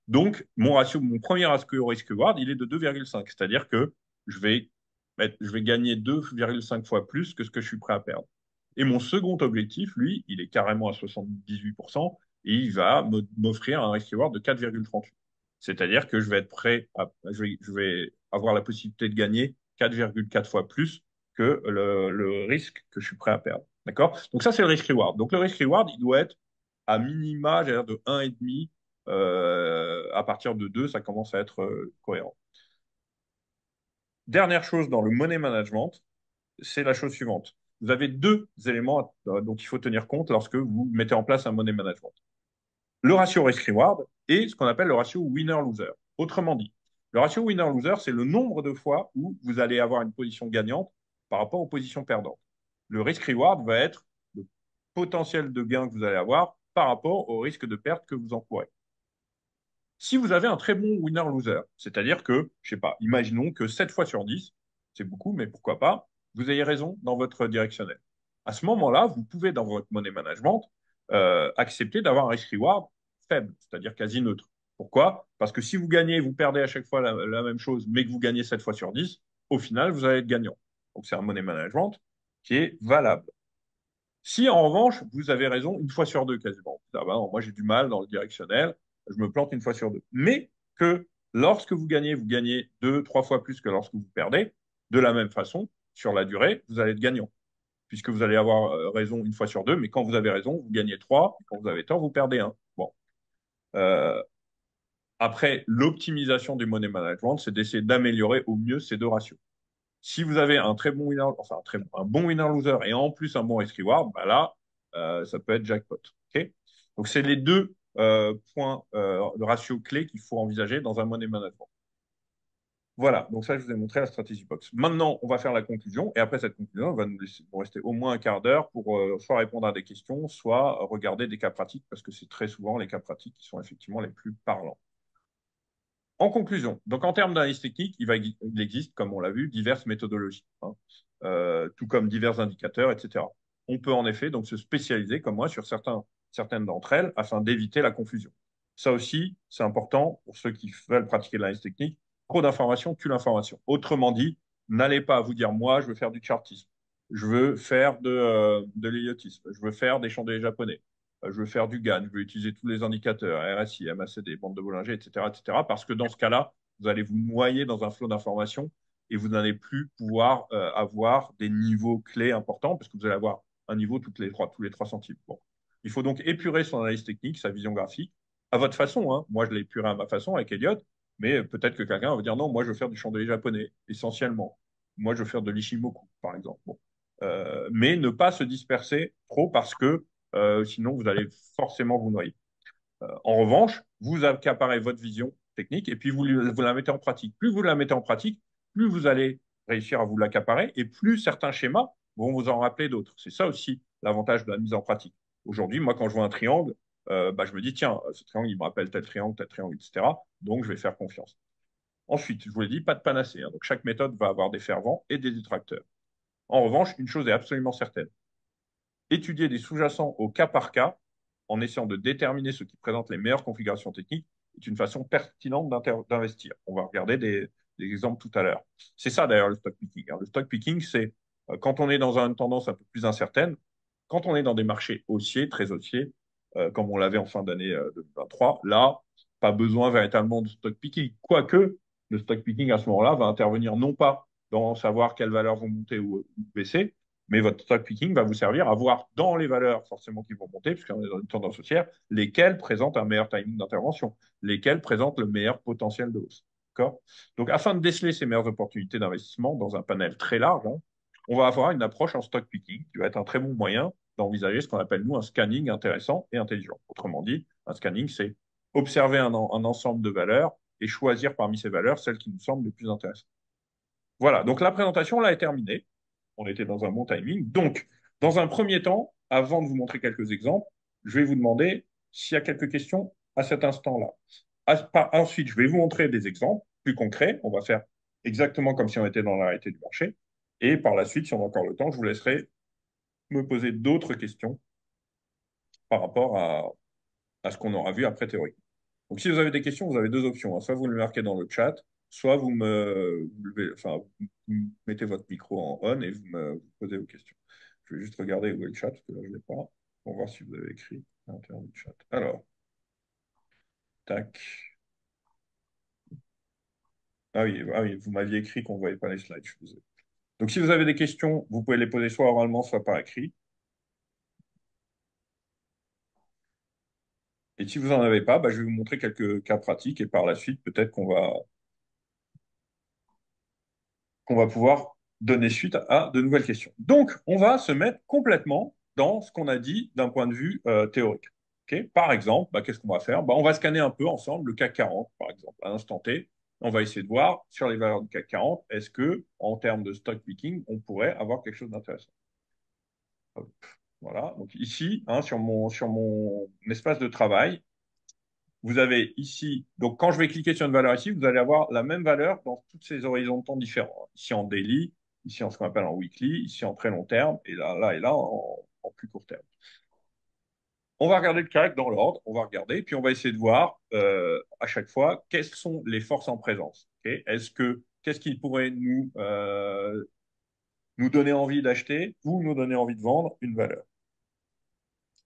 Speaker 1: Donc, mon premier ratio risk-reward, il est de 2,5. C'est-à-dire que je vais, je vais gagner 2,5 fois plus que ce que je suis prêt à perdre. Et mon second objectif, lui, il est carrément à 78% et il va m'offrir un risk-reward de 4,38. C'est-à-dire que je vais être prêt je vais avoir la possibilité de gagner 4,4 fois plus que le risque que je suis prêt à perdre. D'accord? Donc ça, c'est le risk-reward. Donc le risk-reward, il doit être à minima, j'ai l'air de 1,5. À partir de 2, ça commence à être cohérent. Dernière chose dans le money management, c'est la chose suivante. Vous avez deux éléments dont il faut tenir compte lorsque vous mettez en place un money management. Le ratio risk-reward et ce qu'on appelle le ratio winner-loser. Autrement dit, le ratio winner-loser, c'est le nombre de fois où vous allez avoir une position gagnante par rapport aux positions perdantes. Le risk-reward va être le potentiel de gain que vous allez avoir par rapport au risque de perte que vous encourez. Si vous avez un très bon winner-loser, c'est-à-dire que, je sais pas, imaginons que 7 fois sur 10, c'est beaucoup, mais pourquoi pas, vous ayez raison dans votre directionnel. À ce moment-là, vous pouvez, dans votre money management, accepter d'avoir un risk-reward faible, c'est-à-dire quasi neutre. Pourquoi? Parce que si vous gagnez, vous perdez à chaque fois la même chose, mais que vous gagnez 7 fois sur 10, au final, vous allez être gagnant. Donc, c'est un money management qui est valable. Si en revanche, vous avez raison une fois sur deux quasiment, ah ben non, moi j'ai du mal dans le directionnel, je me plante une fois sur deux. Mais que lorsque vous gagnez deux, trois fois plus que lorsque vous perdez, de la même façon, sur la durée, vous allez être gagnant, puisque vous allez avoir raison une fois sur deux, mais quand vous avez raison, vous gagnez trois, et quand vous avez tort, vous perdez un. Bon. Euh, Après, l'optimisation du money management, c'est d'essayer d'améliorer au mieux ces deux ratios. Si vous avez un très bon winner, enfin un bon winner-loser et en plus un bon risk-reward, bah là, ça peut être jackpot. Ok. Donc, c'est les deux points de ratio clés qu'il faut envisager dans un money management. Voilà, donc ça, je vous ai montré la stratégie box. Maintenant, on va faire la conclusion et après cette conclusion, on va nous rester au moins un quart d'heure pour soit répondre à des questions, soit regarder des cas pratiques parce que c'est très souvent les cas pratiques qui sont effectivement les plus parlants. En conclusion, donc en termes d'analyse technique, il existe, comme on l'a vu, diverses méthodologies, hein, tout comme divers indicateurs, etc. On peut en effet donc se spécialiser, comme moi, sur certaines d'entre elles afin d'éviter la confusion. Ça aussi, c'est important pour ceux qui veulent pratiquer l'analyse technique. Trop d'informations tue l'information. Autrement dit, n'allez pas vous dire, moi, je veux faire du chartisme, je veux faire de l'héliotisme, je veux faire des chandeliers japonais, je veux faire du GAN, je veux utiliser tous les indicateurs, RSI, MACD, bande de Bollinger, etc., etc., parce que dans ce cas-là, vous allez vous noyer dans un flot d'informations et vous n'allez plus pouvoir avoir des niveaux clés importants, parce que vous allez avoir un niveau tous les 3 centimes. Bon. Il faut donc épurer son analyse technique, sa vision graphique, à votre façon. Hein. Moi, je l'ai épuré à ma façon avec Elliott, mais peut-être que quelqu'un va dire non, moi, je veux faire du chandelier japonais, essentiellement. Moi, je veux faire de l'Ishimoku, par exemple. Bon. Mais ne pas se disperser trop parce que sinon vous allez forcément vous noyer. En revanche, vous accaparez votre vision technique et puis vous la mettez en pratique. Plus vous la mettez en pratique, plus vous allez réussir à vous l'accaparer et plus certains schémas vont vous en rappeler d'autres. C'est ça aussi l'avantage de la mise en pratique. Aujourd'hui, moi, quand je vois un triangle, je me dis, tiens, ce triangle, il me rappelle tel triangle, etc. Donc, je vais faire confiance. Ensuite, je vous l'ai dit, pas de panacée. Hein. Donc, chaque méthode va avoir des fervents et des détracteurs. En revanche, une chose est absolument certaine, étudier des sous-jacents au cas par cas en essayant de déterminer ce qui présente les meilleures configurations techniques est une façon pertinente d'investir. On va regarder des exemples tout à l'heure. C'est ça d'ailleurs le stock picking. Hein. Le stock picking, c'est quand on est dans une tendance un peu plus incertaine, quand on est dans des marchés haussiers, très haussiers, comme on l'avait en fin d'année 2023, là, pas besoin véritablement de stock picking. Quoique, le stock picking à ce moment-là va intervenir non pas dans savoir quelles valeurs vont monter ou baisser, mais votre stock picking va vous servir à voir dans les valeurs forcément qui vont monter, puisqu'on est dans une tendance haussière, lesquelles présentent un meilleur timing d'intervention, lesquelles présentent le meilleur potentiel de hausse. D'accord. Donc, afin de déceler ces meilleures opportunités d'investissement dans un panel très large, hein, on va avoir une approche en stock picking qui va être un très bon moyen d'envisager ce qu'on appelle, nous, un scanning intéressant et intelligent. Autrement dit, un scanning, c'est observer un ensemble de valeurs et choisir parmi ces valeurs celles qui nous semblent les plus intéressantes. Voilà, donc la présentation là est terminée. On était dans un bon timing. Donc, dans un premier temps, avant de vous montrer quelques exemples, je vais vous demander s'il y a quelques questions à cet instant-là. Ensuite, je vais vous montrer des exemples plus concrets. On va faire exactement comme si on était dans la réalité du marché. Et par la suite, si on a encore le temps, je vous laisserai me poser d'autres questions par rapport à ce qu'on aura vu après théorie. Donc, si vous avez des questions, vous avez deux options, hein. Soit vous le marquez dans le chat, soit vous mettez votre micro en on et vous posez vos questions. Je vais juste regarder où est le chat, parce que là, je ne l'ai pas, pour voir si vous avez écrit à l'intérieur du chat. Alors, tac. Ah oui, vous m'aviez écrit qu'on ne voyait pas les slides, je suis désolé. Donc, si vous avez des questions, vous pouvez les poser soit oralement, soit par écrit. Et si vous n'en avez pas, bah, je vais vous montrer quelques cas pratiques et par la suite, peut-être qu'on va pouvoir donner suite à de nouvelles questions. Donc, on va se mettre complètement dans ce qu'on a dit d'un point de vue théorique. Ok. Par exemple, bah, qu'est-ce qu'on va faire? Bah, on va scanner un peu ensemble le CAC 40, par exemple, à l'instant T. On va essayer de voir sur les valeurs du CAC 40, est-ce que, en termes de stock picking, on pourrait avoir quelque chose d'intéressant. Hop. Voilà. Donc ici, hein, sur mon espace de travail, vous avez ici, donc quand je vais cliquer sur une valeur ici, vous allez avoir la même valeur dans tous ces horizons de temps différents. Ici en daily, ici en ce qu'on appelle en weekly, ici en très long terme, et là en plus court terme. On va regarder le CAC dans l'ordre, on va regarder, puis on va essayer de voir à chaque fois quelles sont les forces en présence. Okay. Qu'est-ce qui pourrait nous donner envie d'acheter ou nous donner envie de vendre une valeur.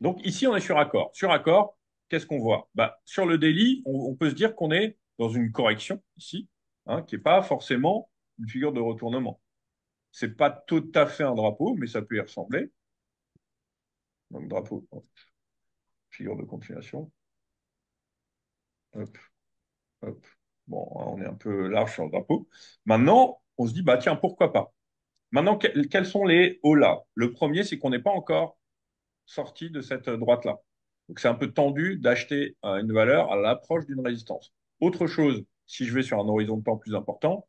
Speaker 1: Donc ici, on est sur accord. Sur accord, qu'est-ce qu'on voit? Bah, sur le daily, on peut se dire qu'on est dans une correction ici, hein, qui n'est pas forcément une figure de retournement. C'est pas tout à fait un drapeau, mais ça peut y ressembler. Donc drapeau, figure de continuation. Hop, hop. Bon, on est un peu large sur le drapeau. Maintenant, on se dit, bah tiens, pourquoi pas? Maintenant, quels sont les hauts là? Le premier, c'est qu'on n'est pas encore sorti de cette droite-là. Donc c'est un peu tendu d'acheter une valeur à l'approche d'une résistance. Autre chose, si je vais sur un horizon de temps plus important,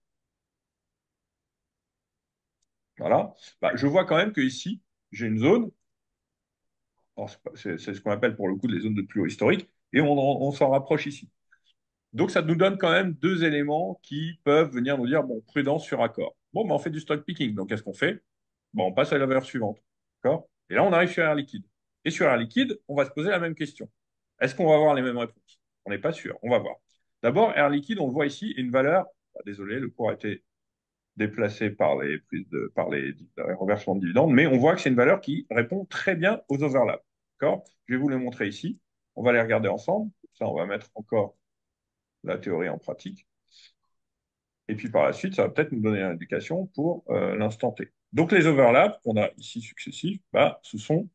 Speaker 1: voilà, bah, je vois quand même que ici, j'ai une zone, c'est ce qu'on appelle pour le coup les zones de plus haut historique, et on s'en rapproche ici. Donc ça nous donne quand même deux éléments qui peuvent venir nous dire, bon, prudence sur accord. Bon, bah, on fait du stock picking, donc qu'est-ce qu'on fait? Bon, on passe à la valeur suivante. D'accord. Et là, on arrive sur Air Liquide. Et sur Air Liquide, on va se poser la même question. Est-ce qu'on va avoir les mêmes réponses? On n'est pas sûr. On va voir. D'abord, Air Liquide, on le voit ici, une valeur. Désolé, le cours a été déplacé par les reversements de dividendes, mais on voit que c'est une valeur qui répond très bien aux overlaps. D'accord. Je vais vous les montrer ici. On va les regarder ensemble. Ça, on va mettre encore la théorie en pratique. Et puis par la suite, ça va peut-être nous donner une indication pour l'instant T. Donc les overlaps qu'on a ici successifs, bah, ce sont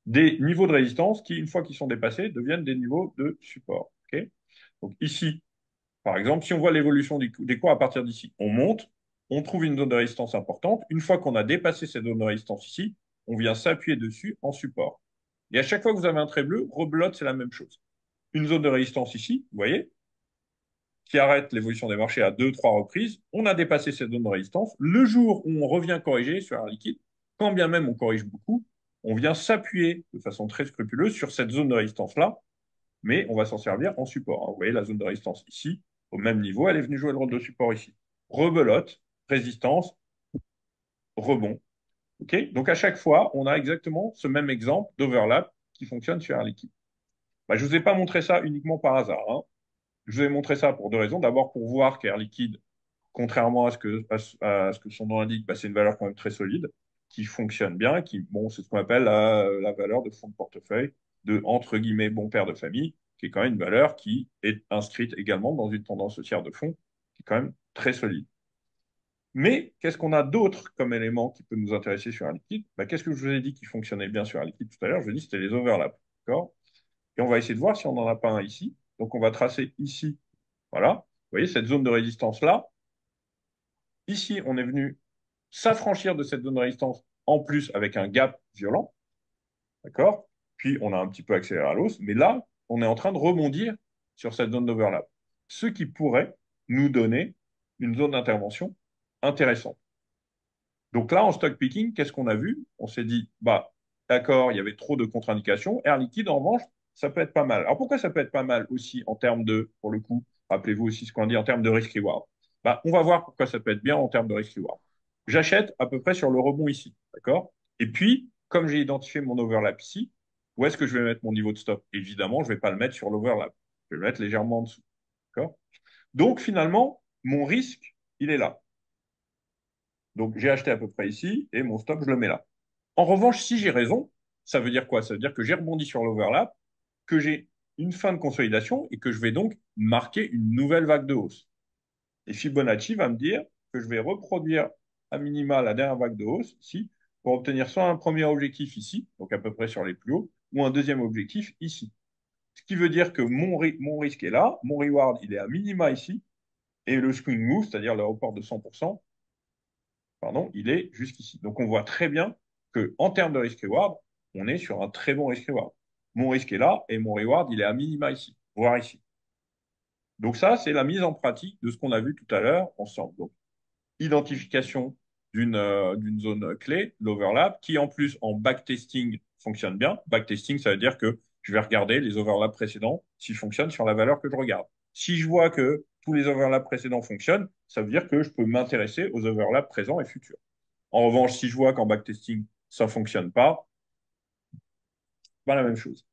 Speaker 1: des niveaux de résistance qui, une fois qu'ils sont dépassés, deviennent des niveaux de support. Okay. Donc ici, par exemple, si on voit l'évolution des cours à partir d'ici, on monte, on trouve une zone de résistance importante. Une fois qu'on a dépassé cette zone de résistance ici, on vient s'appuyer dessus en support. Et à chaque fois que vous avez un trait bleu, rebelote, c'est la même chose. Une zone de résistance ici, vous voyez, qui arrête l'évolution des marchés à deux, trois reprises. On a dépassé cette zone de résistance. Le jour où on revient corriger sur un liquide, quand bien même on corrige beaucoup, on vient s'appuyer de façon très scrupuleuse sur cette zone de résistance-là, mais on va s'en servir en support. Vous voyez la zone de résistance ici, au même niveau, elle est venue jouer le rôle de support ici. Rebelote, résistance, rebond. Okay. Donc à chaque fois, on a exactement ce même exemple d'overlap qui fonctionne sur un liquide. Bah, je ne vous ai pas montré ça uniquement par hasard, hein. Je vous ai montré ça pour deux raisons. D'abord, pour voir qu'Air Liquide, contrairement à ce que son nom indique, bah, c'est une valeur quand même très solide, qui fonctionne bien, bon, c'est ce qu'on appelle la valeur de fonds de portefeuille, de, entre guillemets, bon père de famille, qui est quand même une valeur qui est inscrite également dans une tendance haussière de fonds, qui est quand même très solide. Mais qu'est-ce qu'on a d'autre comme élément qui peut nous intéresser sur un liquide? Bah, qu'est-ce que je vous ai dit qui fonctionnait bien sur un liquide tout à l'heure? Je vous ai dit que c'était les overlaps. D'accord. Et on va essayer de voir si on n'en a pas un ici. Donc on va tracer ici. Voilà. Vous voyez cette zone de résistance-là. Ici, on est venu s'affranchir de cette zone de résistance en plus avec un gap violent. D'accord. Puis on a un petit peu accéléré à l'hausse. Mais là, on est en train de rebondir sur cette zone d'overlap. Ce qui pourrait nous donner une zone d'intervention intéressante. Donc là, en stock picking, qu'est-ce qu'on a vu? On s'est dit, bah, d'accord, il y avait trop de contre-indications. Air Liquide, en revanche, ça peut être pas mal. Alors pourquoi ça peut être pas mal aussi en termes de, pour le coup, rappelez-vous aussi ce qu'on dit en termes de risk-reward. Bah, on va voir pourquoi ça peut être bien en termes de risk-reward. J'achète à peu près sur le rebond ici, d'accord? Et puis, comme j'ai identifié mon overlap ici, où est-ce que je vais mettre mon niveau de stop? Évidemment, je ne vais pas le mettre sur l'overlap. Je vais le mettre légèrement en dessous, d'accord? Donc finalement, mon risque, il est là. Donc j'ai acheté à peu près ici et mon stop, je le mets là. En revanche, si j'ai raison, ça veut dire quoi? Ça veut dire que j'ai rebondi sur l'overlap, que j'ai une fin de consolidation et que je vais donc marquer une nouvelle vague de hausse. Et Fibonacci va me dire que je vais reproduire à minima la dernière vague de hausse ici pour obtenir soit un premier objectif ici, donc à peu près sur les plus hauts, ou un deuxième objectif ici. Ce qui veut dire que mon risque est là, mon reward il est à minima ici, et le swing move, c'est-à-dire le report de 100%, pardon, il est jusqu'ici. Donc on voit très bien que en termes de risk-reward, on est sur un très bon risk-reward. Mon risque est là et mon reward, il est à minima ici, voire ici. Donc ça, c'est la mise en pratique de ce qu'on a vu tout à l'heure ensemble. Donc, identification d'une zone clé, l'overlap, qui en plus en backtesting fonctionne bien. Backtesting, ça veut dire que je vais regarder les overlaps précédents s'ils fonctionnent sur la valeur que je regarde. Si je vois que tous les overlaps précédents fonctionnent, ça veut dire que je peux m'intéresser aux overlaps présents et futurs. En revanche, si je vois qu'en backtesting, ça ne fonctionne pas, pas la même chose.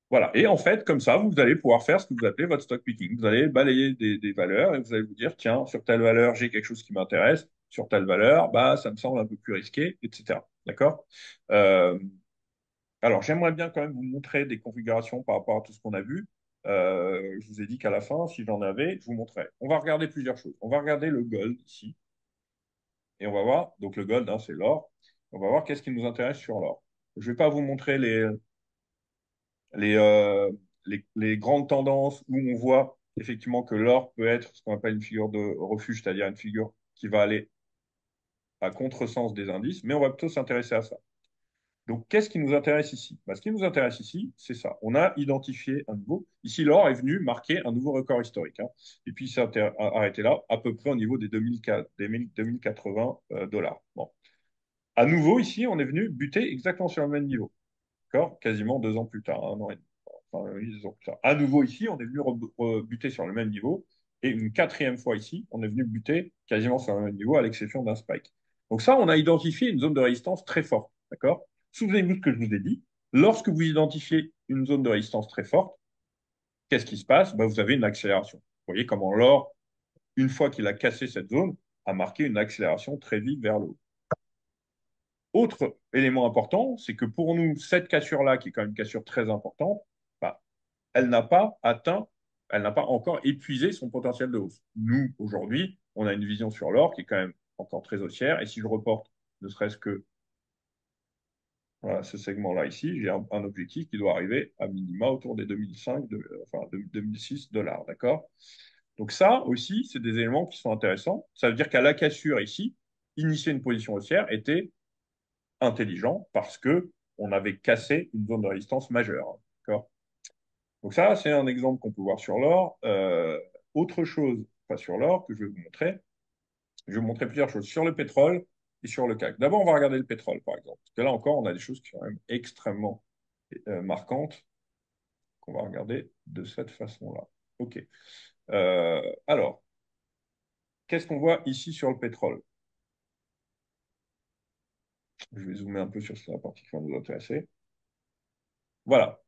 Speaker 1: Voilà. Et en fait, comme ça, vous allez pouvoir faire ce que vous appelez votre stock picking. Vous allez balayer des valeurs et vous allez vous dire, tiens, sur telle valeur, j'ai quelque chose qui m'intéresse. Sur telle valeur, bah, ça me semble un peu plus risqué, etc. D'accord? Euh, alors, j'aimerais bien quand même vous montrer des configurations par rapport à tout ce qu'on a vu. Je vous ai dit qu'à la fin, si j'en avais, je vous montrerai. On va regarder plusieurs choses. On va regarder le gold ici et on va voir, donc le gold, hein, c'est l'or. On va voir qu'est-ce qui nous intéresse sur l'or. Je ne vais pas vous montrer les, euh, les grandes tendances où on voit effectivement que l'or peut être ce qu'on appelle une figure de refuge, c'est-à-dire une figure qui va aller à contresens des indices, mais on va plutôt s'intéresser à ça. Donc, qu'est-ce qui nous intéresse ici? Bah, ce qui nous intéresse ici, c'est ça. On a identifié un nouveau. Ici, l'or est venu marquer un nouveau record historique, hein. Et puis, il s'est arrêté là, à peu près au niveau des 2080 dollars. Bon. À nouveau, ici, on est venu buter exactement sur le même niveau. D'accord? Quasiment 2 ans plus tard, 1 an et demi. Enfin, oui, 2 ans plus tard. À nouveau, ici, on est venu rebuter sur le même niveau. Et une quatrième fois ici, on est venu buter quasiment sur le même niveau, à l'exception d'un spike. Donc ça, on a identifié une zone de résistance très forte. D'accord? Souvenez-vous de ce que je vous ai dit. Lorsque vous identifiez une zone de résistance très forte, qu'est-ce qui se passe? Ben, vous avez une accélération. Vous voyez comment l'or, une fois qu'il a cassé cette zone, a marqué une accélération très vite vers le haut. Autre élément important, c'est que pour nous, cette cassure-là, qui est quand même une cassure très importante, bah, elle n'a pas atteint, elle n'a pas encore épuisé son potentiel de hausse. Nous, aujourd'hui, on a une vision sur l'or qui est quand même encore très haussière. Et si je reporte ne serait-ce que voilà, ce segment-là ici, j'ai un objectif qui doit arriver à minima autour des 2005, enfin 2006 dollars, d'accord? Donc ça aussi, c'est des éléments qui sont intéressants. Ça veut dire qu'à la cassure ici, initier une position haussière était intelligent parce que on avait cassé une zone de résistance majeure, hein, d'accord? Donc ça, c'est un exemple qu'on peut voir sur l'or. Autre chose, pas sur l'or, que je vais vous montrer. Je vais vous montrer plusieurs choses sur le pétrole et sur le CAC. D'abord, on va regarder le pétrole, par exemple. Parce que là encore, on a des choses qui sont quand même extrêmement marquantes qu'on va regarder de cette façon-là. OK. Alors, qu'est-ce qu'on voit ici sur le pétrole? Je vais zoomer un peu sur la partie qui va nous intéresser. Voilà.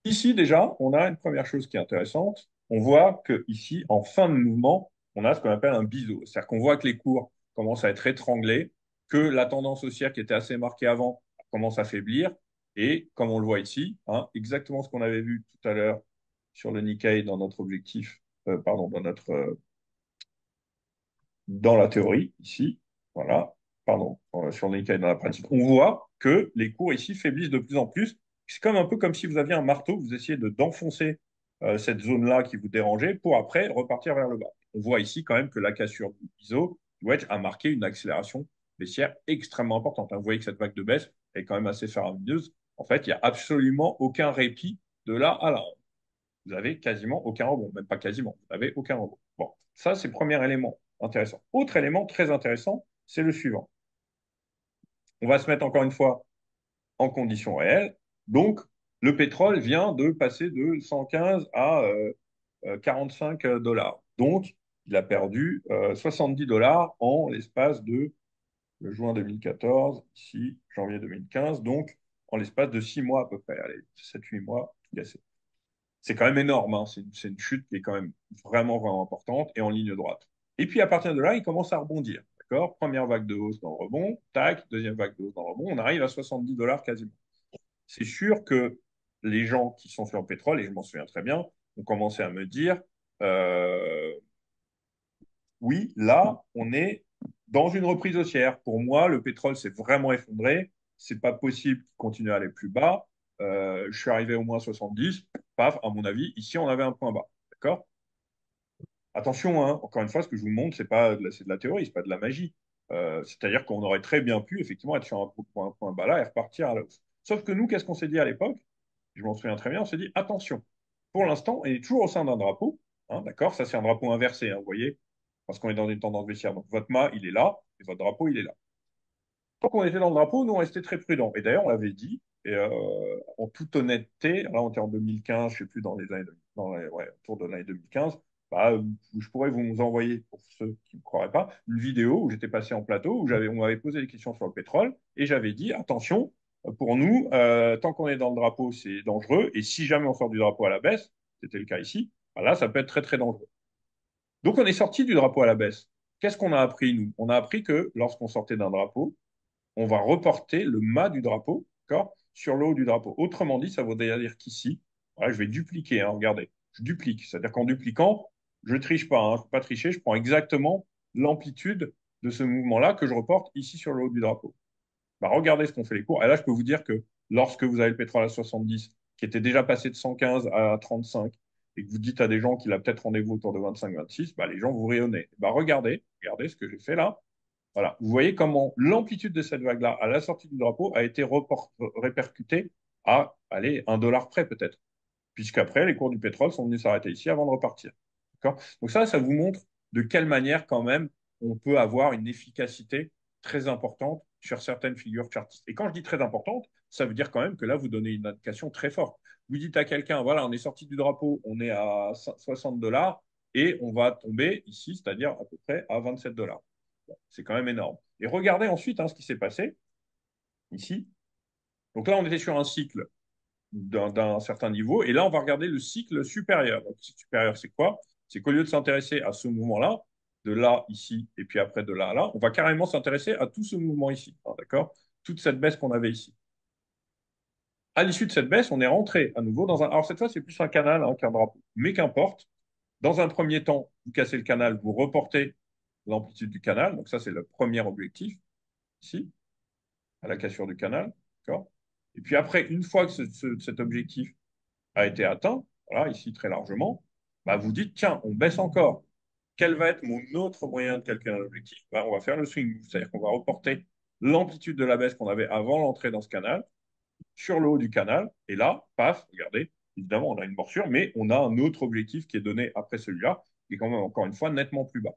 Speaker 1: Ici, déjà, on a une première chose qui est intéressante. On voit que ici, en fin de mouvement, on a ce qu'on appelle un biseau. C'est-à-dire qu'on voit que les cours commencent à être étranglés, que la tendance haussière qui était assez marquée avant commence à faiblir. Et comme on le voit ici, hein, exactement ce qu'on avait vu tout à l'heure sur le Nikkei dans notre objectif, pardon, dans la théorie, ici, voilà, pardon, sur le Nikkei dans la pratique, on voit que les cours ici faiblissent de plus en plus. C'est comme un peu comme si vous aviez un marteau, vous essayez d'enfoncer cette zone-là qui vous dérangeait pour après repartir vers le bas. On voit ici quand même que la cassure du ISO, du wedge, a marqué une accélération baissière extrêmement importante, hein. Vous voyez que cette vague de baisse est quand même assez faramineuse. En fait, il n'y a absolument aucun répit de là à là. Vous avez quasiment aucun rebond, même pas quasiment, vous n'avez aucun rebond. Bon, ça, c'est le premier élément intéressant. Autre élément très intéressant, c'est le suivant. On va se mettre encore une fois en conditions réelles. Donc, le pétrole vient de passer de 115 à 45 dollars. Donc, il a perdu 70 dollars en l'espace de juin 2014, ici, janvier 2015, donc en l'espace de 6 mois à peu près, allez, 7-8 mois, tout cassé. C'est quand même énorme, hein. C'est une chute qui est quand même vraiment, vraiment importante et en ligne droite. Et puis à partir de là, il commence à rebondir. D'accord? Première vague de hausse dans le rebond, tac, deuxième vague de hausse dans le rebond, on arrive à 70 dollars quasiment. C'est sûr que les gens qui sont sur le pétrole, et je m'en souviens très bien, ont commencé à me dire euh, oui, là, on est dans une reprise haussière. Pour moi, le pétrole s'est vraiment effondré. C'est pas possible qu'il continue à aller plus bas. Je suis arrivé au moins 70. Paf, à mon avis, ici, on avait un point bas. D'accord? Attention, hein, encore une fois, ce que je vous montre, c'est de la théorie, c'est pas de la magie. C'est-à-dire qu'on aurait très bien pu, effectivement, être sur un point bas là et repartir à la hausse. Sauf que nous, qu'est-ce qu'on s'est dit à l'époque? Je m'en souviens très bien, on s'est dit, attention, pour l'instant, on est toujours au sein d'un drapeau. Hein, d'accord? Ça, c'est un drapeau inversé, hein, vous voyez? Parce qu'on est dans une tendance baissière. Donc, votre mât, il est là, et votre drapeau, il est là. Tant qu'on était dans le drapeau, nous, on restait très prudents. Et d'ailleurs, on l'avait dit, et en toute honnêteté, là, on était en 2015, je ne sais plus, ouais, autour de l'année 2015, bah, je pourrais vous envoyer, pour ceux qui ne me croiraient pas, une vidéo où j'étais passé en plateau, on m'avait posé des questions sur le pétrole, et j'avais dit, attention, pour nous, tant qu'on est dans le drapeau, c'est dangereux, et si jamais on sort du drapeau à la baisse, c'était le cas ici, bah là, ça peut être très, très dangereux. Donc, on est sorti du drapeau à la baisse. Qu'est-ce qu'on a appris, nous? On a appris que lorsqu'on sortait d'un drapeau, on va reporter le mât du drapeau, d'accord, sur le haut du drapeau. Autrement dit, ça voudrait dire qu'ici, voilà, je vais dupliquer, hein, regardez, je duplique. C'est-à-dire qu'en dupliquant, je ne triche pas, hein, je ne peux pas tricher, je prends exactement l'amplitude de ce mouvement-là que je reporte ici sur le haut du drapeau. Bah, regardez ce qu'on fait les cours. Et là, je peux vous dire que lorsque vous avez le pétrole à 70, qui était déjà passé de 115 à 35, et que vous dites à des gens qu'il a peut-être rendez-vous autour de 25-26, bah, les gens vous rayonnez. Bah, regardez ce que j'ai fait là. Voilà. Vous voyez comment l'amplitude de cette vague-là, à la sortie du drapeau, a été répercutée à, allez, 1 dollar près peut-être. Puisqu'après, les cours du pétrole sont venus s'arrêter ici avant de repartir. D'accord? Donc ça vous montre de quelle manière, quand même, on peut avoir une efficacité très importante sur certaines figures chartistes. Et quand je dis très importante, ça veut dire quand même que là, vous donnez une indication très forte. Vous dites à quelqu'un, voilà, on est sorti du drapeau, on est à 60 dollars et on va tomber ici, c'est-à-dire à peu près à 27 dollars. Bon, c'est quand même énorme. Et regardez ensuite hein, ce qui s'est passé ici. Donc là, on était sur un cycle d'un certain niveau. Et là, on va regarder le cycle supérieur. Donc, le cycle supérieur, c'est quoi? C'est qu'au lieu de s'intéresser à ce mouvement-là, de là, ici, et puis après de là à là, on va carrément s'intéresser à tout ce mouvement ici. Hein, d'accord? Toute cette baisse qu'on avait ici. À l'issue de cette baisse, on est rentré à nouveau dans un. Alors, cette fois, c'est plus un canal hein, qu'un drapeau. Mais qu'importe. Dans un premier temps, vous cassez le canal, vous reportez l'amplitude du canal. Donc, ça, c'est le premier objectif ici, à la cassure du canal. D'accord? Et puis après, une fois que cet objectif a été atteint, voilà, ici très largement, bah, vous dites, tiens, on baisse encore. Quel va être mon autre moyen de calculer un objectif? Bah, on va faire le swing move, c'est-à-dire qu'on va reporter l'amplitude de la baisse qu'on avait avant l'entrée dans ce canal sur le haut du canal. Et là, paf, regardez, évidemment, on a une morsure, mais on a un autre objectif qui est donné après celui-là, qui est quand même, encore une fois, nettement plus bas.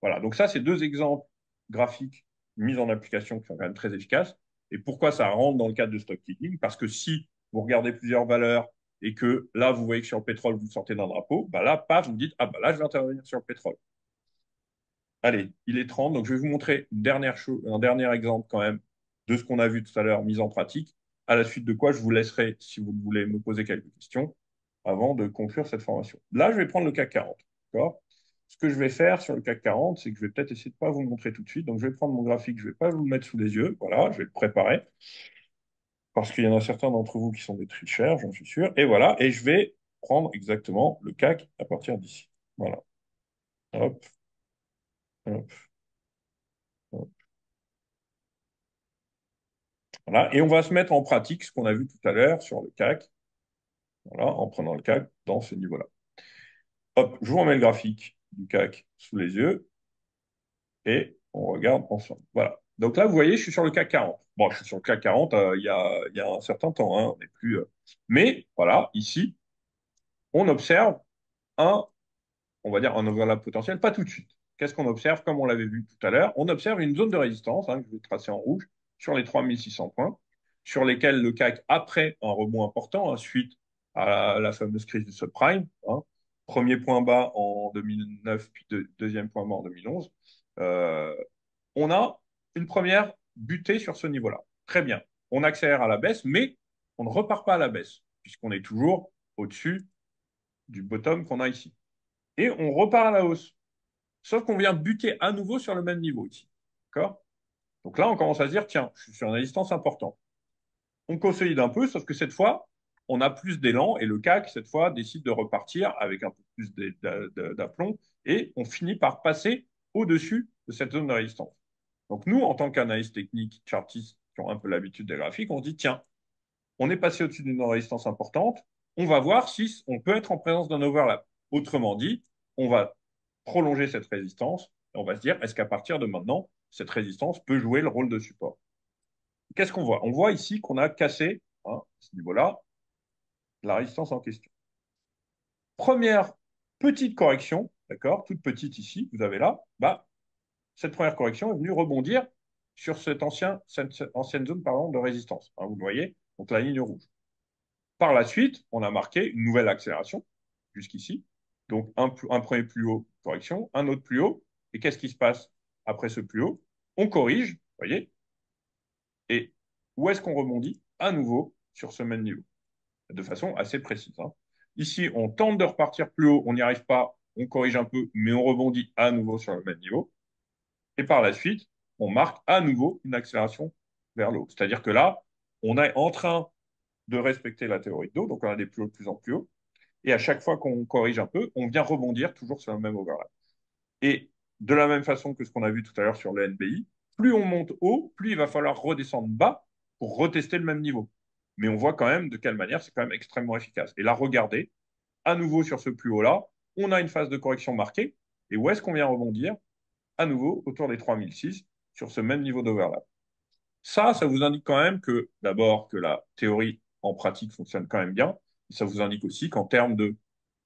Speaker 1: Voilà, donc ça, c'est deux exemples graphiques mis en application qui sont quand même très efficaces. Et pourquoi ça rentre dans le cadre de stock picking? Parce que si vous regardez plusieurs valeurs et que là, vous voyez que sur le pétrole, vous sortez d'un drapeau, bah là, paf, vous dites, ah bah là, je vais intervenir sur le pétrole. Allez, il est 30, donc je vais vous montrer une dernière chose, un dernier exemple quand même de ce qu'on a vu tout à l'heure mis en pratique, à la suite de quoi je vous laisserai, si vous voulez, me poser quelques questions avant de conclure cette formation. Là, je vais prendre le CAC 40. D'accord? Ce que je vais faire sur le CAC 40, c'est que je vais peut-être essayer de ne pas vous le montrer tout de suite. Donc, je vais prendre mon graphique, je ne vais pas vous le mettre sous les yeux. Voilà, je vais le préparer parce qu'il y en a certains d'entre vous qui sont des tricheurs, j'en suis sûr. Et voilà, et je vais prendre exactement le CAC à partir d'ici. Voilà. Hop, hop, hop. Voilà. Et on va se mettre en pratique ce qu'on a vu tout à l'heure sur le CAC. Voilà, en prenant le CAC dans ce niveau-là. Hop, je vous remets le graphique du CAC sous les yeux. Et on regarde ensemble. Voilà. Donc là, vous voyez, je suis sur le CAC 40. Bon, je suis sur le CAC 40 il y a un certain temps. Hein, on n'est plus, Mais voilà, ici, on observe un, on va dire, un overlap potentiel, pas tout de suite. Qu'est-ce qu'on observe? Comme on l'avait vu tout à l'heure, on observe une zone de résistance, hein, que je vais tracer en rouge, sur les 3600 points. sur lesquels le CAC, après un rebond important, hein, suite à la fameuse crise du subprime, hein, premier point bas en 2009, puis deuxième point bas en 2011, euh, on a une première butée sur ce niveau-là. Très bien. On accélère à la baisse, mais on ne repart pas à la baisse, puisqu'on est toujours au-dessus du bottom qu'on a ici. Et on repart à la hausse. Sauf qu'on vient buter à nouveau sur le même niveau ici. D'accord? Donc là, on commence à se dire, tiens, je suis sur une résistance importante. On consolide un peu, sauf que cette fois, on a plus d'élan et le CAC, cette fois, décide de repartir avec un peu plus d'aplomb et on finit par passer au-dessus de cette zone de résistance. Donc nous, en tant qu'analyste technique, chartistes qui ont un peu l'habitude des graphiques, on se dit, tiens, on est passé au-dessus d'une résistance importante, on va voir si on peut être en présence d'un overlap. Autrement dit, on va prolonger cette résistance et on va se dire, est-ce qu'à partir de maintenant, cette résistance peut jouer le rôle de support? Qu'est-ce qu'on voit? On voit ici qu'on a cassé, hein, à ce niveau-là, la résistance en question. Première petite correction, d'accord, toute petite ici, vous avez là, bah, cette première correction est venue rebondir sur cette ancienne zone pardon, de résistance. Hein, vous le voyez, donc la ligne rouge. Par la suite, on a marqué une nouvelle accélération jusqu'ici. Donc un premier plus haut, correction, un autre plus haut. Et qu'est-ce qui se passe après ce plus haut? On corrige, vous voyez, et où est-ce qu'on rebondit? À nouveau sur ce même niveau, de façon assez précise. Hein. Ici, on tente de repartir plus haut, on n'y arrive pas, on corrige un peu, mais on rebondit à nouveau sur le même niveau. Et par la suite, on marque à nouveau une accélération vers le haut. C'est-à-dire que là, on est en train de respecter la théorie de dos, donc on a des plus hauts de plus en plus haut. Et à chaque fois qu'on corrige un peu, on vient rebondir toujours sur le même overlap. Et de la même façon que ce qu'on a vu tout à l'heure sur le NBI, plus on monte haut, plus il va falloir redescendre bas pour retester le même niveau. Mais on voit quand même de quelle manière c'est quand même extrêmement efficace. Et là, regardez, à nouveau sur ce plus haut-là, on a une phase de correction marquée. Et où est-ce qu'on vient rebondir? À nouveau autour des 3006 sur ce même niveau d'overlap. Ça vous indique quand même que, d'abord, que la théorie en pratique fonctionne quand même bien. Et ça vous indique aussi qu'en termes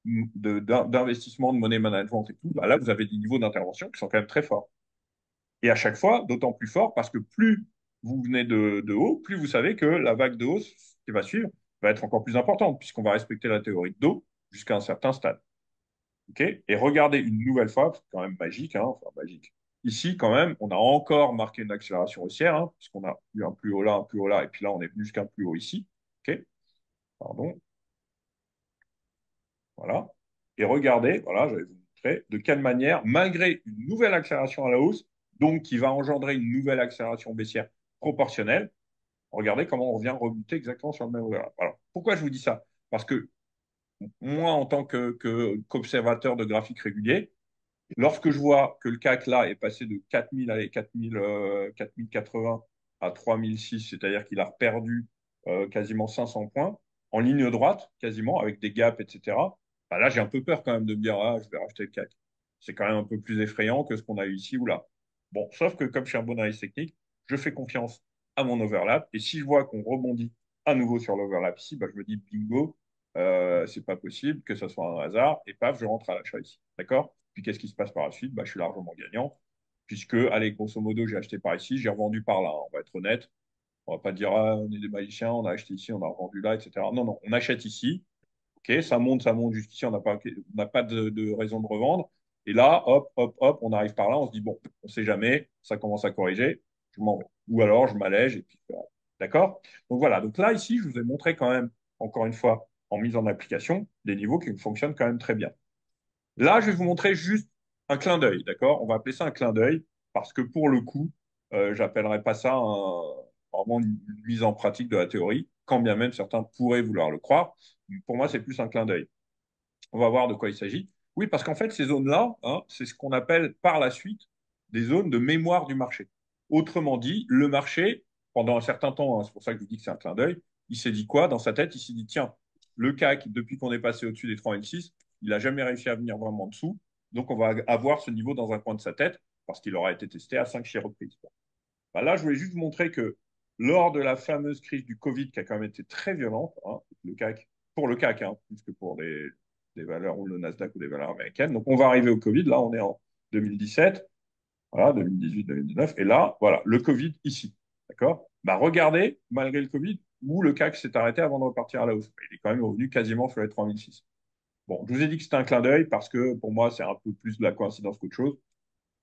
Speaker 1: d'investissement, de money management et tout, bah là, vous avez des niveaux d'intervention qui sont quand même très forts. Et à chaque fois, d'autant plus fort parce que plus vous venez de haut, plus vous savez que la vague de hausse qui va suivre va être encore plus importante puisqu'on va respecter la théorie de dos jusqu'à un certain stade. Okay, et regardez une nouvelle fois, c'est quand même magique, hein, enfin magique. Ici, quand même, on a encore marqué une accélération haussière, hein, puisqu'on a eu un plus haut là, un plus haut là, et puis là, on est venu jusqu'à un plus haut ici. Okay, pardon, voilà. Et regardez, voilà, je vais vous montrer de quelle manière, malgré une nouvelle accélération à la hausse, donc qui va engendrer une nouvelle accélération baissière proportionnelle, regardez comment on revient rebuter exactement sur le même overlap. Alors, pourquoi je vous dis ça? Parce que moi, en tant qu'observateur de graphique régulier, lorsque je vois que le CAC là est passé de 4000, allez, 4000, 4080 à 3006, c'est-à-dire qu'il a perdu quasiment 500 points en ligne droite, quasiment, avec des gaps, etc. Bah là, j'ai un peu peur quand même de me dire, ah, je vais racheter le CAC. C'est quand même un peu plus effrayant que ce qu'on a eu ici ou là. Bon, sauf que comme je suis un bon analyste technique, je fais confiance à mon overlap. Et si je vois qu'on rebondit à nouveau sur l'overlap ici, bah, je me dis bingo, c'est pas possible que ce soit un hasard. Et paf, je rentre à l'achat ici. D'accord? Puis qu'est-ce qui se passe par la suite? Bah, je suis largement gagnant. Puisque, allez, grosso modo, j'ai acheté par ici, j'ai revendu par là. On va être honnête. On va pas dire, ah, on est des magiciens, on a acheté ici, on a revendu là, etc. Non, non, on achète ici. OK, ça monte jusqu'ici, on n'a pas de raison de revendre. Et là, hop, hop, hop, on arrive par là, on se dit, bon, on ne sait jamais, ça commence à corriger, je m'en vais. Ou alors, je m'allège, et puis, d'accord? Donc voilà, donc là, ici, je vous ai montré quand même, encore une fois, en mise en application, des niveaux qui fonctionnent quand même très bien. Là, je vais vous montrer juste un clin d'œil, d'accord? On va appeler ça un clin d'œil, parce que pour le coup, j'appellerai pas ça vraiment une mise en pratique de la théorie, quand bien même certains pourraient vouloir le croire. Pour moi, c'est plus un clin d'œil. On va voir de quoi il s'agit. Oui, parce qu'en fait, ces zones-là, hein, c'est ce qu'on appelle par la suite des zones de mémoire du marché. Autrement dit, le marché, pendant un certain temps, hein, c'est pour ça que je vous dis que c'est un clin d'œil, il s'est dit quoi dans sa tête? Il s'est dit, tiens, le CAC, depuis qu'on est passé au-dessus des 3006, il n'a jamais réussi à venir vraiment en dessous. Donc, on va avoir ce niveau dans un coin de sa tête parce qu'il aura été testé à 5 reprises. Bah là, je voulais juste vous montrer que lors de la fameuse crise du Covid, qui a quand même été très violente, hein, le CAC, pour le CAC, hein, plus que pour des valeurs ou le Nasdaq ou des valeurs américaines. Donc, on va arriver au Covid. Là, on est en 2017, voilà, 2018, 2019. Et là, voilà, le Covid ici. D'accord? Bah, regardez, malgré le Covid, où le CAC s'est arrêté avant de repartir à la hausse. Il est quand même revenu quasiment sur les 3006. Bon, je vous ai dit que c'était un clin d'œil parce que pour moi, c'est un peu plus de la coïncidence qu'autre chose.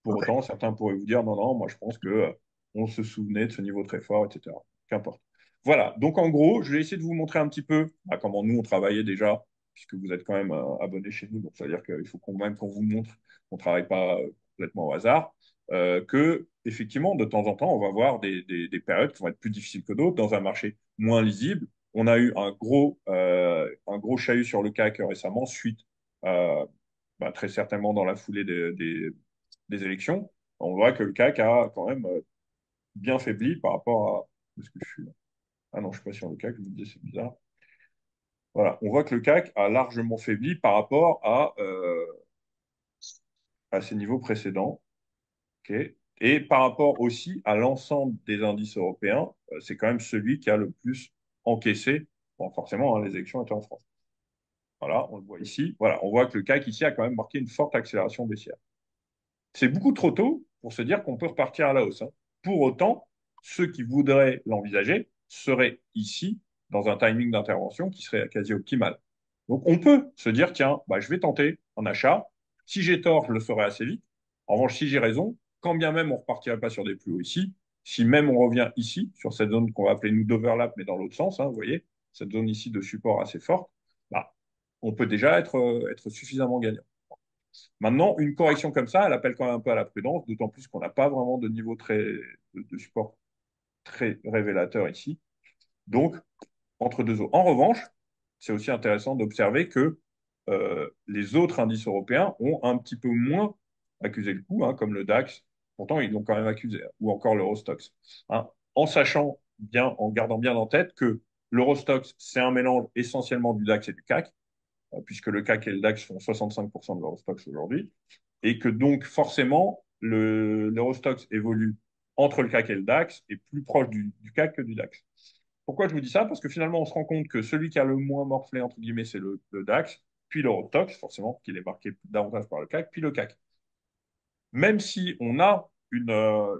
Speaker 1: Pour
Speaker 2: OK.
Speaker 1: autant, certains pourraient vous dire non, non, moi je pense que on se souvenait de ce niveau très fort, etc. Qu'importe. Voilà. Donc en gros, je vais essayer de vous montrer un petit peu comment nous on travaillait déjà, puisque vous êtes quand même abonné chez nous. Donc ça veut dire qu'il faut quand même qu'on vous montre qu'on ne travaille pas complètement au hasard. Que effectivement, de temps en temps, on va voir des périodes qui vont être plus difficiles que d'autres dans un marché moins lisible. On a eu un gros chahut sur le CAC récemment, suite très certainement dans la foulée des élections, on voit que le CAC a quand même bien faibli par rapport à. Est-ce que je suis là? Ah non, je ne suis pas sur le CAC, je me disais, c'est bizarre. Voilà, on voit que le CAC a largement faibli par rapport à ses niveaux précédents. Ok. Et par rapport aussi à l'ensemble des indices européens, c'est quand même celui qui a le plus encaissé. Bon, forcément, hein, les élections étaient en France. Voilà, on le voit ici. Voilà, on voit que le CAC ici a quand même marqué une forte accélération baissière. C'est beaucoup trop tôt pour se dire qu'on peut repartir à la hausse, hein. Pour autant, ceux qui voudraient l'envisager seraient ici dans un timing d'intervention qui serait quasi optimal. Donc on peut se dire, tiens, bah, je vais tenter un achat. Si j'ai tort, je le ferai assez vite. En revanche, si j'ai raison, quand bien même on ne repartirait pas sur des plus hauts ici, si même on revient ici, sur cette zone qu'on va appeler nous d'overlap, mais dans l'autre sens, hein, vous voyez, cette zone ici de support assez forte, bah, on peut déjà être suffisamment gagnant. Maintenant, une correction comme ça, elle appelle quand même un peu à la prudence, d'autant plus qu'on n'a pas vraiment de niveau de support très révélateur ici. Donc, entre deux eaux. En revanche, c'est aussi intéressant d'observer que les autres indices européens ont un petit peu moins accusé le coup, hein, comme le DAX. Pourtant, ils l'ont quand même accusé, hein, ou encore l'Eurostoxx. Hein, en sachant bien, en gardant bien en tête que l'Eurostoxx, c'est un mélange essentiellement du DAX et du CAC, puisque le CAC et le DAX font 65% de l'Eurostoxx aujourd'hui, et que donc forcément, l'Eurostoxx évolue entre le CAC et le DAX et plus proche du CAC que du DAX. Pourquoi je vous dis ça? Parce que finalement, on se rend compte que celui qui a le moins morflé, entre guillemets, c'est le DAX, puis l'Eurostoxx, forcément, qu'il est marqué davantage par le CAC, puis le CAC. Même si on a une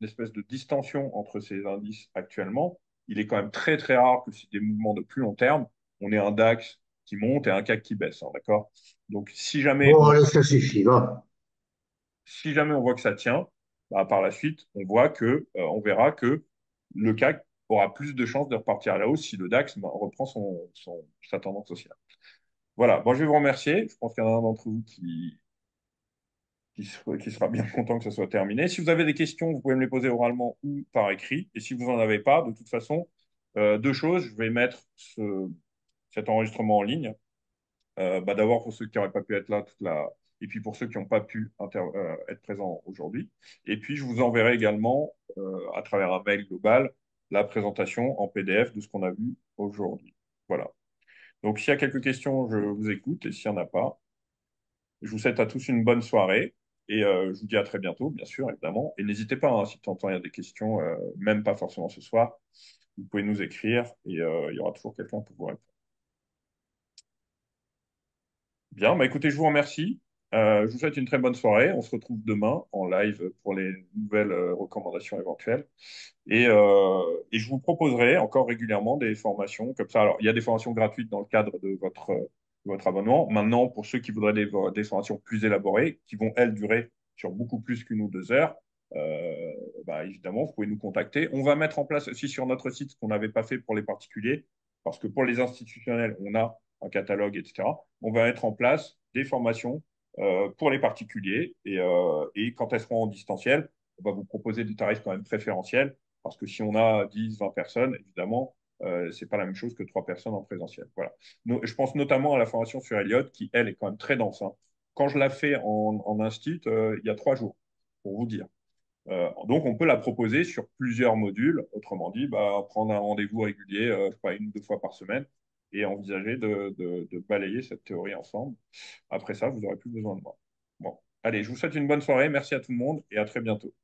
Speaker 1: espèce de distension entre ces indices actuellement, il est quand même très très rare que c'est des mouvements de plus long terme. On ait un DAX qui monte et un CAC qui baisse, hein, d'accord? Donc
Speaker 2: Bon, allez, ça suffit, va.
Speaker 1: si jamais on voit que ça tient, bah, par la suite, on verra que le CAC aura plus de chances de repartir à la hausse si le DAX reprend sa tendance haussière. Voilà, bon, je vais vous remercier. Je pense qu'il y en a un d'entre vous qui sera bien content que ça soit terminé. Si vous avez des questions, vous pouvez me les poser oralement ou par écrit. Et si vous n'en avez pas, de toute façon, deux choses. Je vais mettre cet enregistrement en ligne. D'abord pour ceux qui n'auraient pas pu être là et puis pour ceux qui n'ont pas pu être présents aujourd'hui. Et puis je vous enverrai également à travers un mail global la présentation en PDF de ce qu'on a vu aujourd'hui. Voilà. Donc s'il y a quelques questions, je vous écoute et s'il n'y en a pas, je vous souhaite à tous une bonne soirée et je vous dis à très bientôt, bien sûr, évidemment. Et n'hésitez pas, hein, si de temps en temps il y a des questions, même pas forcément ce soir, vous pouvez nous écrire et il y aura toujours quelqu'un pour vous répondre. Bien, bah écoutez, je vous remercie. Je vous souhaite une très bonne soirée. On se retrouve demain en live pour les nouvelles recommandations éventuelles. Et je vous proposerai encore régulièrement des formations comme ça. Alors, il y a des formations gratuites dans le cadre de votre abonnement. Maintenant, pour ceux qui voudraient des formations plus élaborées, qui vont, elles, durer sur beaucoup plus qu'une ou deux heures, évidemment, vous pouvez nous contacter. On va mettre en place aussi sur notre site ce qu'on n'avait pas fait pour les particuliers, parce que pour les institutionnels, on a un catalogue, etc. On va mettre en place des formations pour les particuliers et quand elles seront en distanciel, on va vous proposer des tarifs quand même préférentiels parce que si on a 10, 20 personnes, évidemment, c'est pas la même chose que 3 personnes en présentiel. Voilà. Je pense notamment à la formation sur Elliott qui, elle, est quand même très dense, hein. Quand je la fais en instit, il y a 3 jours, pour vous dire. Donc, on peut la proposer sur plusieurs modules. Autrement dit, prendre un rendez-vous régulier, je sais pas, une ou deux fois par semaine, et envisager de balayer cette théorie ensemble. Après ça, vous n'aurez plus besoin de moi. Bon, allez, je vous souhaite une bonne soirée. Merci à tout le monde et à très bientôt.